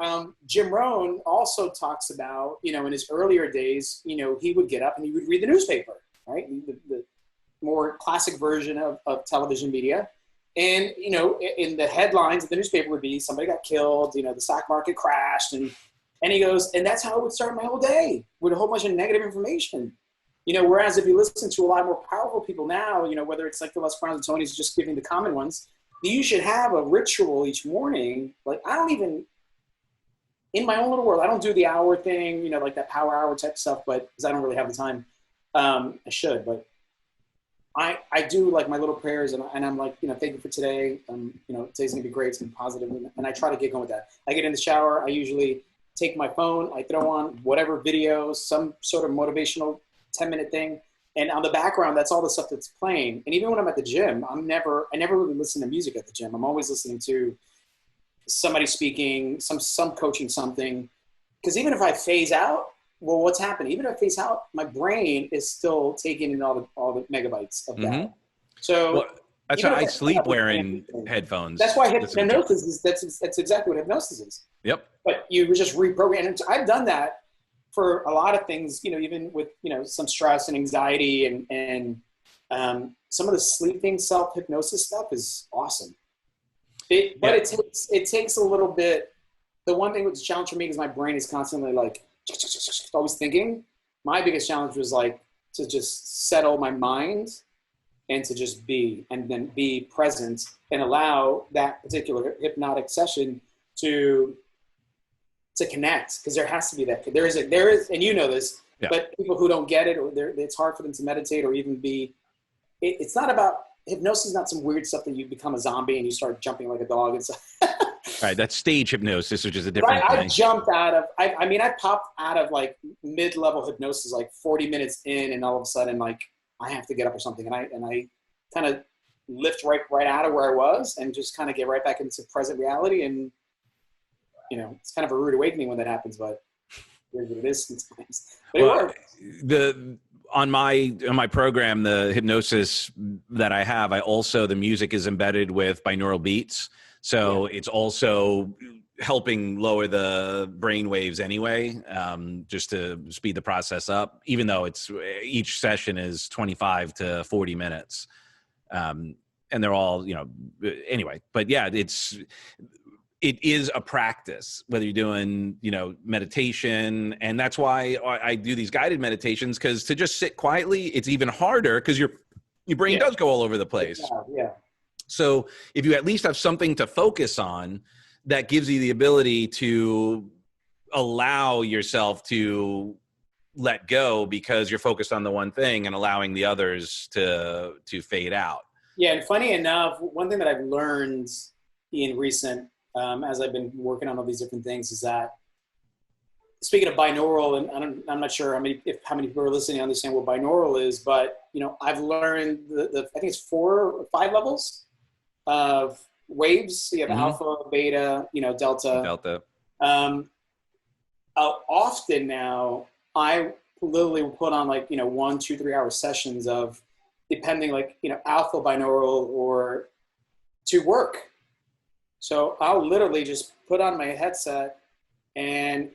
Jim Rohn also talks about, in his earlier days, he would get up and he would read the newspaper, right? The more classic version of television media. And, in the headlines of the newspaper would be somebody got killed, the stock market crashed. And he goes, and that's how it would start my whole day, with a whole bunch of negative information. Whereas if you listen to a lot more powerful people now, whether it's like the Les Browns and Tonys just giving the common ones, you should have a ritual each morning. Like in my own little world, I don't do the hour thing, like that power hour type stuff, but because I don't really have the time. I should, but I do like my little prayers, and I'm like, thank you for today. Today's gonna be great. It's gonna be positive, and I try to get going with that. I get in the shower. I usually take my phone. I throw on whatever video, some sort of motivational 10-minute thing, and on the background, that's all the stuff that's playing. And even when I'm at the gym, I never really listen to music at the gym. I'm always listening to somebody speaking, some coaching something, because even if I phase out. Well, what's happening? Even if I face out, my brain is still taking in all the megabytes of that. So that's why I sleep wearing headphones. That's why hypnosis is. That's exactly what hypnosis is. Yep. But you just reprogram. And I've done that for a lot of things. Even with some stress and anxiety and some of the sleeping self hypnosis stuff is awesome. It takes a little bit. The one thing that's a challenge for me is my brain is constantly like. Always thinking. My biggest challenge was like to just settle my mind and to just be, and then be present and allow that particular hypnotic session to connect, because there has to be that. There is, and this, but people who don't get it, or it's hard for them to meditate or even be. It's not about hypnosis. Is not some weird stuff that you become a zombie and you start jumping like a dog and stuff. Right, that's stage hypnosis, which is a different thing. I jumped out of, I popped out of like mid-level hypnosis, like 40 minutes in, and all of a sudden, like, I have to get up or something. And I kind of lift right out of where I was and just kind of get right back into present reality. And, it's kind of a rude awakening when that happens, but here's what it is sometimes. But it works. On my program, the hypnosis that I have, the music is embedded with binaural beats. So it's also helping lower the brain waves anyway, just to speed the process up, even though each session is 25 to 40 minutes. And they're all, anyway, but yeah, it is a practice, whether you're doing, meditation. And that's why I do these guided meditations, because to just sit quietly, it's even harder because your brain does go all over the place. Yeah. So if you at least have something to focus on, that gives you the ability to allow yourself to let go, because you're focused on the one thing and allowing the others to fade out. Yeah. And funny enough, one thing that I've learned in recent, as I've been working on all these different things, is that, speaking of binaural, and I'm not sure how many people are listening understand what binaural is, but I've learned I think it's 4 or 5 levels of waves. So you have alpha, beta, delta. Often now, I literally will put on 1, 2, 3 hour sessions of, depending alpha binaural or to work. So I'll literally just put on my headset, and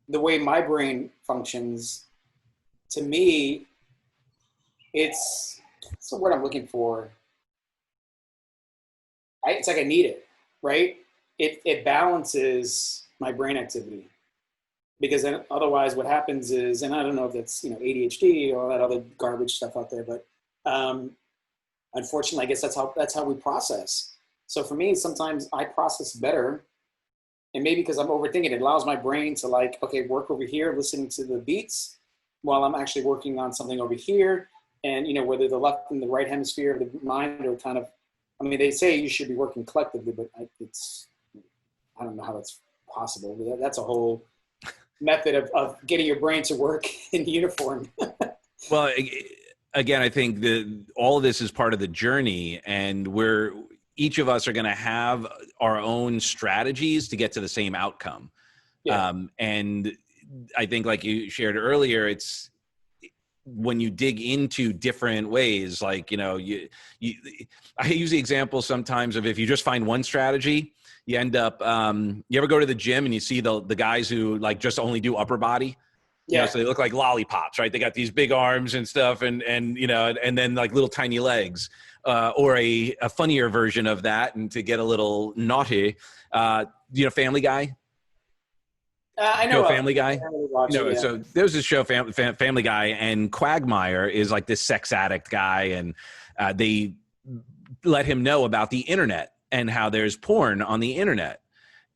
the way my brain functions, to me, it's the word I'm looking for. It's like I need it, right? It balances my brain activity, because then otherwise what happens is, and I don't know if that's ADHD or all that other garbage stuff out there, but unfortunately, I guess that's how we process. So for me, sometimes I process better And maybe because I'm overthinking, it allows my brain to like, okay, work over here, listening to the beats while I'm actually working on something over here. And, you know, whether the left and the right hemisphere of the mind are kind of, I mean, they say you should be working collectively, but I don't know how that's possible. That's a whole method of getting your brain to work in uniform. Well, again, I think that all of this is part of the journey, and each of us are going to have our own strategies to get to the same outcome. Yeah. And I think, like you shared earlier, it's when you dig into different ways, like, you know, I use the example sometimes of if you just find one strategy, you end up, you ever go to the gym and you see the guys who like just only do upper body? You know, so they look like lollipops, right? They got these big arms and stuff, and you know, and then like little tiny legs, or a funnier version of that, and to get a little naughty, you know, Family Guy. I know Family Guy. Watching, So there's this show, Family Guy, and Quagmire is like this sex addict guy, and they let him know about the internet and how there's porn on the internet,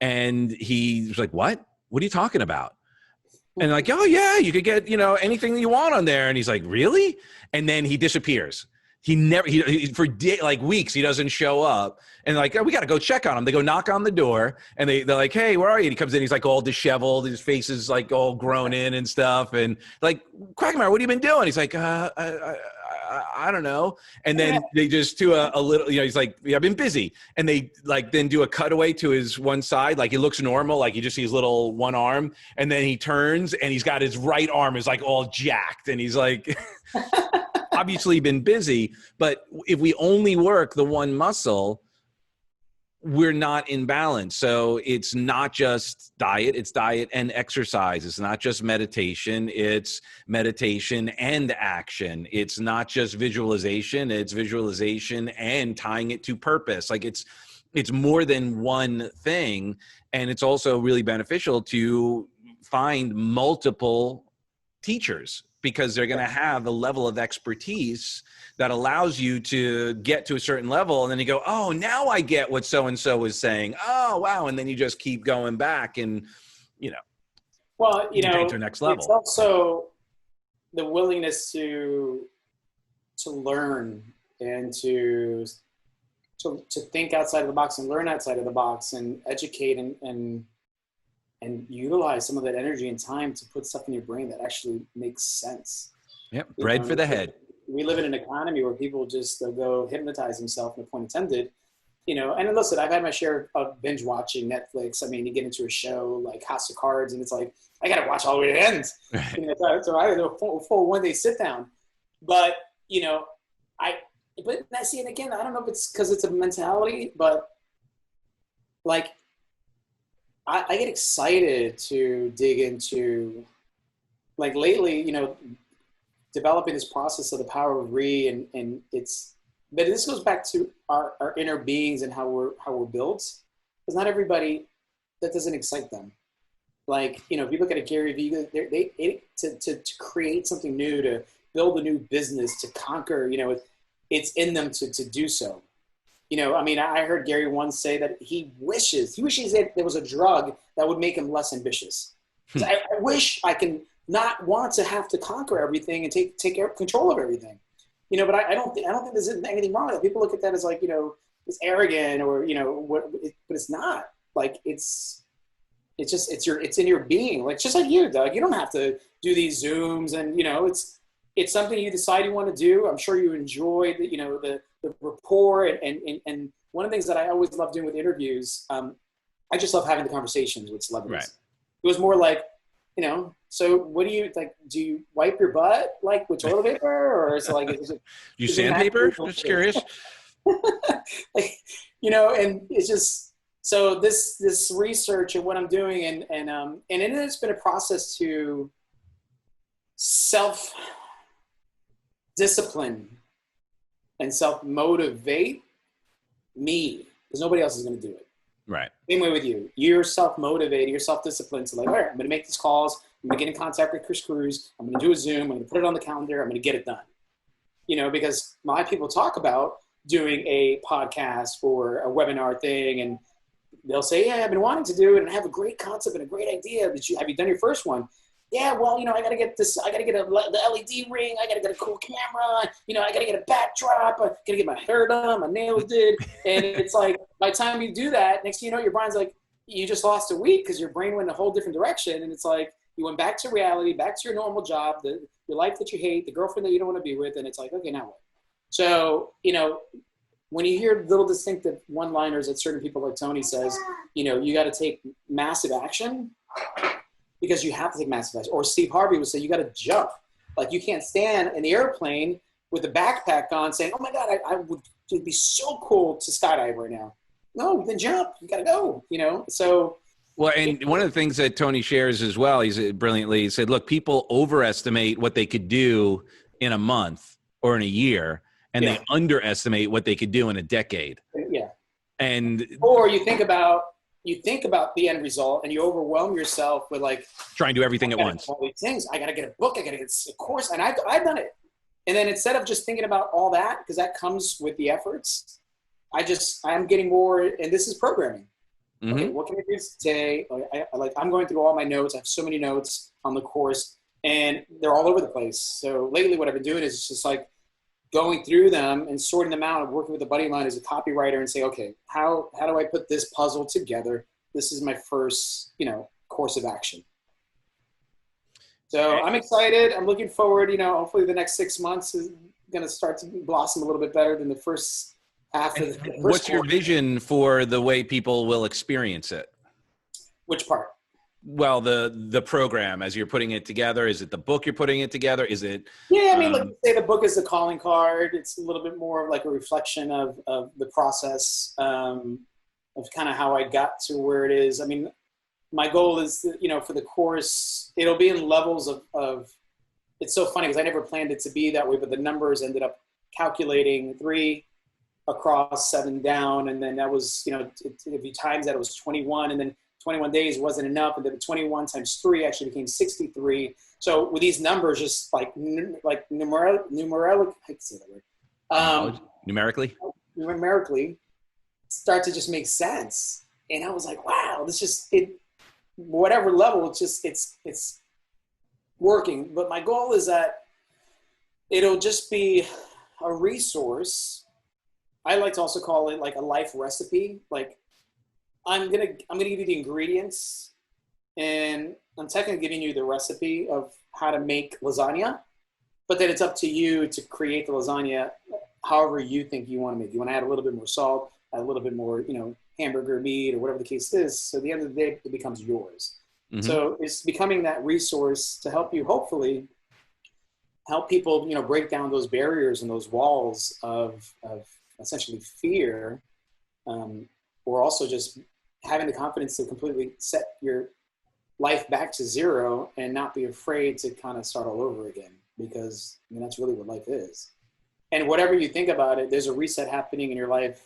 and he was like, "What? What are you talking about?" And like, "Oh yeah, you could get, you know, anything you want on there." And he's like, "Really?" And then he disappears. He never, for like weeks, he doesn't show up. And like, oh, we got to go check on him. They go knock on the door, and they're like, "Hey, where are you?" And he comes in, he's like all disheveled, his face is like all grown in and stuff. And like, "Quagmire, what have you been doing?" He's like, I don't know. And then they just do a little, you know, he's like, "Yeah, I've been busy." And they like then do a cutaway to his one side, like he looks normal, like he just sees little one arm, and then he turns and he's got his right arm is like all jacked, and he's like obviously been busy. But if we only work the one muscle, we're not in balance. So it's not just diet, it's diet and exercise. It's not just meditation, it's meditation and action. It's not just visualization, it's visualization and tying it to purpose. Like it's more than one thing. And it's also really beneficial to find multiple teachers, because they're going to have a level of expertise that allows you to get to a certain level. And then you go, "Oh, now I get what so-and-so is saying. Oh, wow." And then you just keep going back and, you know, well, you know, to the next level. It's also the willingness to learn and to think outside of the box and learn outside of the box and educate and utilize some of that energy and time to put stuff in your brain that actually makes sense. Yep. Bread for the head. We live in an economy where people just go hypnotize themselves, no pun intended, you know. And listen, I've had my share of binge watching Netflix. I mean, you get into a show like House of Cards and it's like, I got to watch all the way to the end. Right. You know, so I do a full one day sit down. But, you know, but I see it again. I don't know if it's because it's a mentality, but like, I get excited to dig into, like lately, you know, developing this process of the power of and it's, but this goes back to our inner beings and how we're built. Because not everybody, that doesn't excite them. Like, you know, if you look at a Gary Vee, to create something new, to build a new business, to conquer, you know, it's in them to do so. You know, I mean, I heard Gary once say that he wishes that there was a drug that would make him less ambitious. I wish I can not want to have to conquer everything and take control of everything. You know, but I don't think there's anything wrong with it. People look at that as like, you know, it's arrogant or, you know, but it's not. Like it's in your being. Like just like you, Doug. You don't have to do these Zooms and, you know, it's something you decide you want to do. I'm sure you enjoy the, you know, the rapport and one of the things that I always love doing with interviews, I just love having the conversations with celebrities. Right. It was more like, you know, so what do you like? Do you wipe your butt like with toilet paper, or is it like you sandpaper? Just curious. Like, you know, and it's just so this research and what I'm doing and it has been a process to self discipline and self-motivate me, because nobody else is going to do it. Right. Same way with you. You're self-motivated, you're self-disciplined. So like, all right, I'm going to make these calls. I'm going to get in contact with Cruz. I'm going to do a Zoom. I'm going to put it on the calendar. I'm going to get it done. You know, because my people talk about doing a podcast or a webinar thing. And they'll say, yeah, I've been wanting to do it and I have a great concept and a great idea. Have you done your first one? Yeah, well, I got to get this, I got to get the LED ring. I got to get a cool camera. I got to get a backdrop. I got to get my hair done, my nails did. And it's like, by the time you do that, next thing you know, your brain's like, you just lost a week because your brain went in a whole different direction. And it's like, you went back to reality, back to your normal job, your life that you hate, the girlfriend that you don't want to be with. And it's like, okay, now what? So, when you hear little distinctive one-liners that certain people like Tony says, you got to take massive action because you have to take massive action. Or Steve Harvey would say, you got to jump. Like, you can't stand in the airplane with a backpack on saying, oh my God, it'd be so cool to skydive right now. No, then jump. You got to go, So. Well, and one of the things that Tony shares as well, he said, look, people overestimate what they could do in a month or in a year, and they underestimate what they could do in a decade. Yeah. Or you think about the end result and you overwhelm yourself with like trying to do everything at once. All these things. I got to get a book. I got to get a course. And I've done it. And then instead of just thinking about all that, because that comes with the efforts, I'm getting more, and this is programming. Mm-hmm. Okay, what can I do today? I'm going through all my notes. I have so many notes on the course and they're all over the place. So lately what I've been doing is just like going through them and sorting them out and working with a buddy of mine as a copywriter and say, okay, how do I put this puzzle together? This is my first, course of action. So I'm excited. I'm looking forward, hopefully the next 6 months is going to start to blossom a little bit better than the first half of the first What's your vision for the way people will experience it? Which part? Well, the program as you're putting it together, is it the book you're putting it together? Is it? Yeah, I mean, let's say the book is the calling card. It's a little bit more of like a reflection of the process of kind of how I got to where it is. I mean, my goal is, for the course, it'll be in levels of it's so funny because I never planned it to be that way, but the numbers ended up calculating 3 across, 7 down. And then that was, if you times that, it was 21. And then 21 days wasn't enough. And then the 21 times 3 actually became 63. So with these numbers, just like numerically, I can say that word. Numerically start to just make sense. And I was like, wow, whatever level, it's working. But my goal is that it'll just be a resource. I like to also call it like a life recipe. Like I'm gonna give you the ingredients, and I'm technically giving you the recipe of how to make lasagna. But then it's up to you to create the lasagna however you think you want to make. You want to add a little bit more salt, add a little bit more, hamburger meat or whatever the case is. So at the end of the day, it becomes yours. Mm-hmm. So it's becoming that resource to help you, hopefully, help people, break down those barriers and those walls of essentially fear, or also just having the confidence to completely set your life back to zero and not be afraid to kind of start all over again, because that's really what life is. And whatever you think about it, there's a reset happening in your life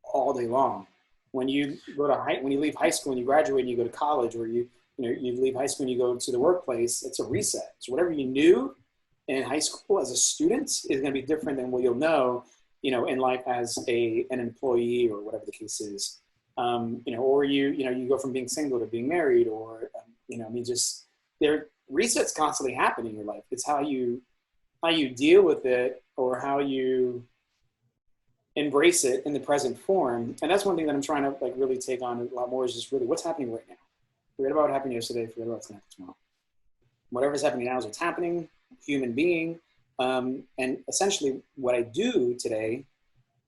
all day long. When you leave high school and you graduate and you go to college, or you leave high school and you go to the workplace, it's a reset. So whatever you knew in high school as a student is going to be different than what you'll know, in life as an employee or whatever the case is. Or you go from being single to being married, or there resets constantly happening in your life. It's how you deal with it, or how you embrace it in the present form. And that's one thing that I'm trying to really take on a lot more, is just really what's happening right now. Forget about what happened yesterday, forget about what's going to happen tomorrow. Whatever's happening now is what's happening, human being. And essentially what I do today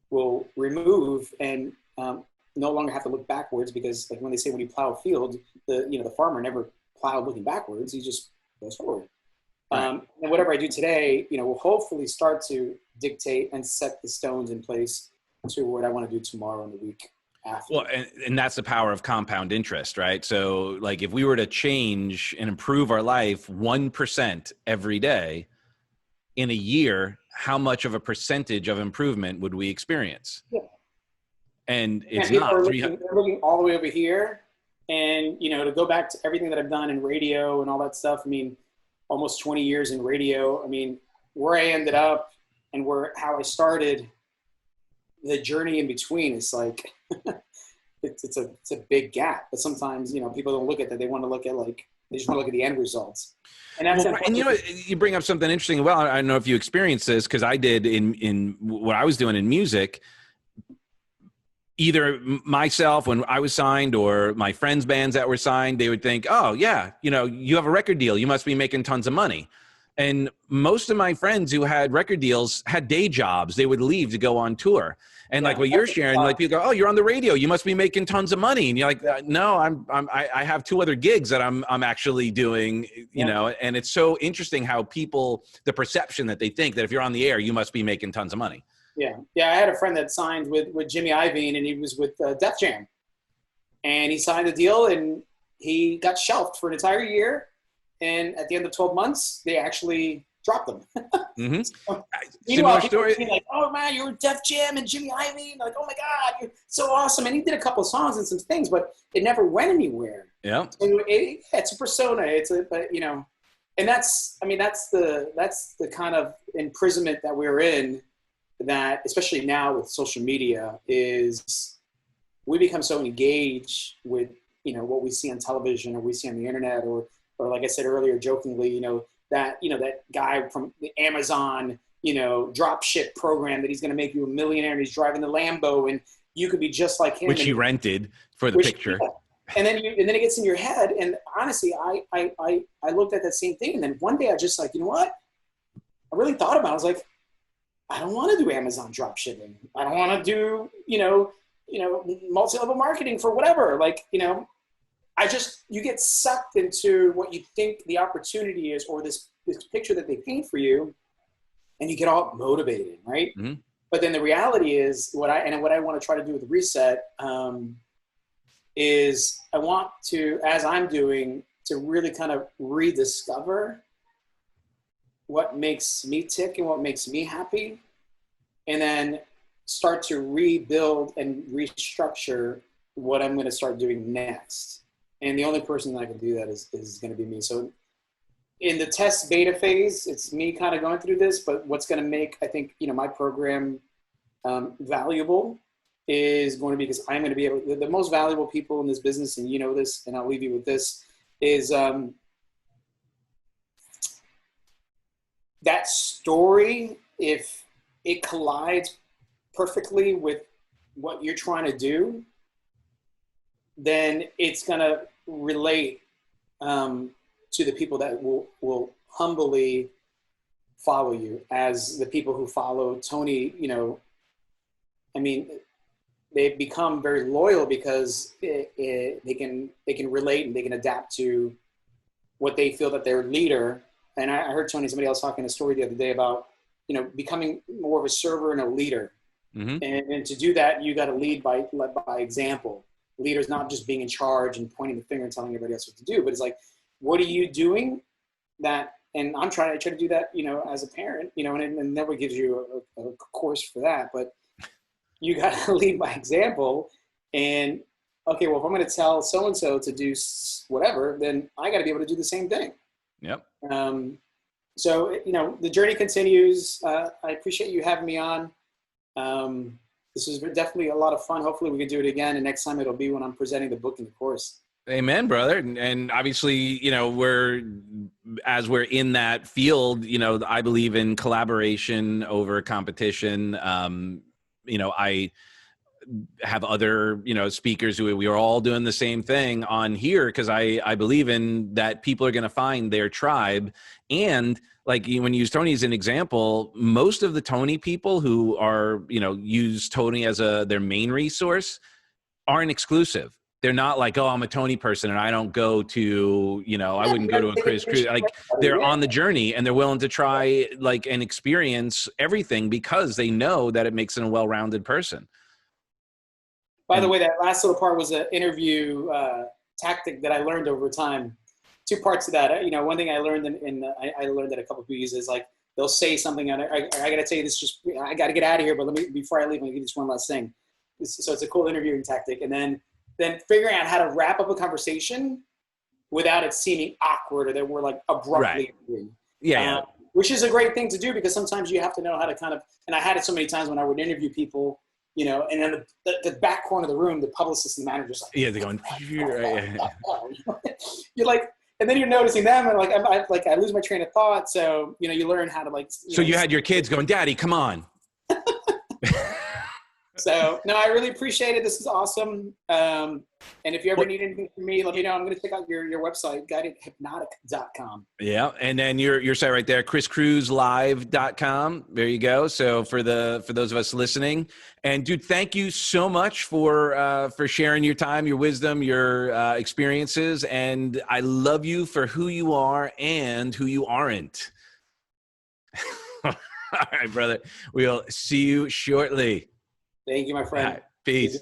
will remove and no longer have to look backwards, because like when they say when you plow a field, the farmer never plowed looking backwards, he just goes forward. And whatever I do today, will hopefully start to dictate and set the stones in place to what I want to do tomorrow and the week after. Well, and that's the power of compound interest, right? So like if we were to change and improve our life 1% every day in a year, how much of a percentage of improvement would we experience? Yeah. And it's not. They're looking all the way over here. And, to go back to everything that I've done in radio and all that stuff, almost 20 years in radio. Where I ended up and how I started, the journey in between is like, it's a big gap. But sometimes, people don't look at that. They want to look at they just want to look at the end results. And that's and you bring up something interesting. Well, I don't know if you experienced this, because I did in what I was doing in music. Either myself when I was signed or my friends' bands that were signed, they would think, oh yeah, you have a record deal, you must be making tons of money. And most of my friends who had record deals had day jobs. They would leave to go on tour. And like what you're sharing, like people go, oh, you're on the radio, you must be making tons of money. And you're like, no, I have 2 other gigs that I'm actually doing, and it's so interesting how people, the perception that they think that if you're on the air, you must be making tons of money. Yeah. I had a friend that signed with Jimmy Iovine, and he was with Def Jam, and he signed the deal, and he got shelved for an entire year. And at the end of 12 months, they actually dropped them. Mm-hmm. So, similar story. Like, oh man, you were Def Jam and Jimmy Iovine. Like, oh my God, you're so awesome. And he did a couple of songs and some things, but it never went anywhere. Yeah. And it's a persona. And that's the kind of imprisonment that we're in, that especially now with social media, is we become so engaged with, what we see on television or we see on the internet, or like I said earlier, jokingly, that guy from the Amazon, drop ship program that he's going to make you a millionaire, and he's driving the Lambo, and you could be just like him. Which he rented for the picture. Yeah. And then it gets in your head. And honestly, I looked at that same thing. And then one day I just like, you know what? I really thought about it. I was like, I don't want to do Amazon drop shipping. I don't want to do, multi-level marketing for whatever. You get sucked into what you think the opportunity is, or this picture that they paint for you, and you get all motivated, right? Mm-hmm. But then the reality is what I want to try to do with the reset is I want to, as I'm doing, to really kind of rediscover what makes me tick and what makes me happy, and then start to rebuild and restructure what I'm going to start doing next. And the only person that can do that is going to be me. So in the test beta phase, it's me kind of going through this, but what's going to make, I think, my program valuable is going to be, because I'm going to be able, the most valuable people in this business, and this, and I'll leave you with this, is that story, if it collides perfectly with what you're trying to do, then it's going to relate to the people that will humbly follow you, as the people who follow Tony, they become very loyal because they can relate and they can adapt to what they feel that their leader. And I heard somebody else talking a story the other day about, becoming more of a server and a leader. Mm-hmm. And to do that, you got to lead by example. Leaders not just being in charge and pointing the finger and telling everybody else what to do, but it's like, what are you doing that? And I'm trying to do that, as a parent, and nobody gives you a course for that, but you got to lead by example. And okay, well, if I'm going to tell so-and-so to do whatever, then I got to be able to do the same thing. Yep. So, the journey continues. I appreciate you having me on. This was definitely a lot of fun. Hopefully we can do it again. And next time it'll be when I'm presenting the book and the course. Amen, brother. And obviously, as we're in that field, I believe in collaboration over competition. I have other, speakers who we are all doing the same thing on here, because I believe in that people are going to find their tribe. And like when you use Tony as an example, most of the Tony people who are, use Tony as their main resource aren't exclusive. They're not like, oh, I'm a Tony person and I don't go to, I wouldn't go to a Cruz. Like they're on the journey and they're willing to try and experience everything because they know that it makes them a well-rounded person. By the way, that last little part was an interview tactic that I learned over time. 2 parts of that. One thing I learned I learned that a couple of people use is like, they'll say something and I got to tell you this, I got to get out of here, but before I leave, I'm going to give you this one last thing. So it's a cool interviewing tactic. And then figuring out how to wrap up a conversation without it seeming awkward or that we're like abruptly right. Yeah. Which is a great thing to do, because sometimes you have to know how to kind of, and I had it so many times when I would interview people you know, and then the back corner of the room, the publicist and the manager's like, Yeah, they're going. you're like, and then you're noticing them, and like, I lose my train of thought. So, you know, you learn how to like. So you had your kids going, Daddy, come on. So no, I really appreciate it. This is awesome. And if you ever need anything from me, let me know. I'm going to check out your website, guidedhypnotic.com. Yeah. And then your site right there, chriscruzlive.com. There you go. So for those of us listening, and dude, thank you so much for sharing your time, your wisdom, your experiences. And I love you for who you are and who you aren't. All right, brother. We'll see you shortly. Thank you, my friend. Right, peace.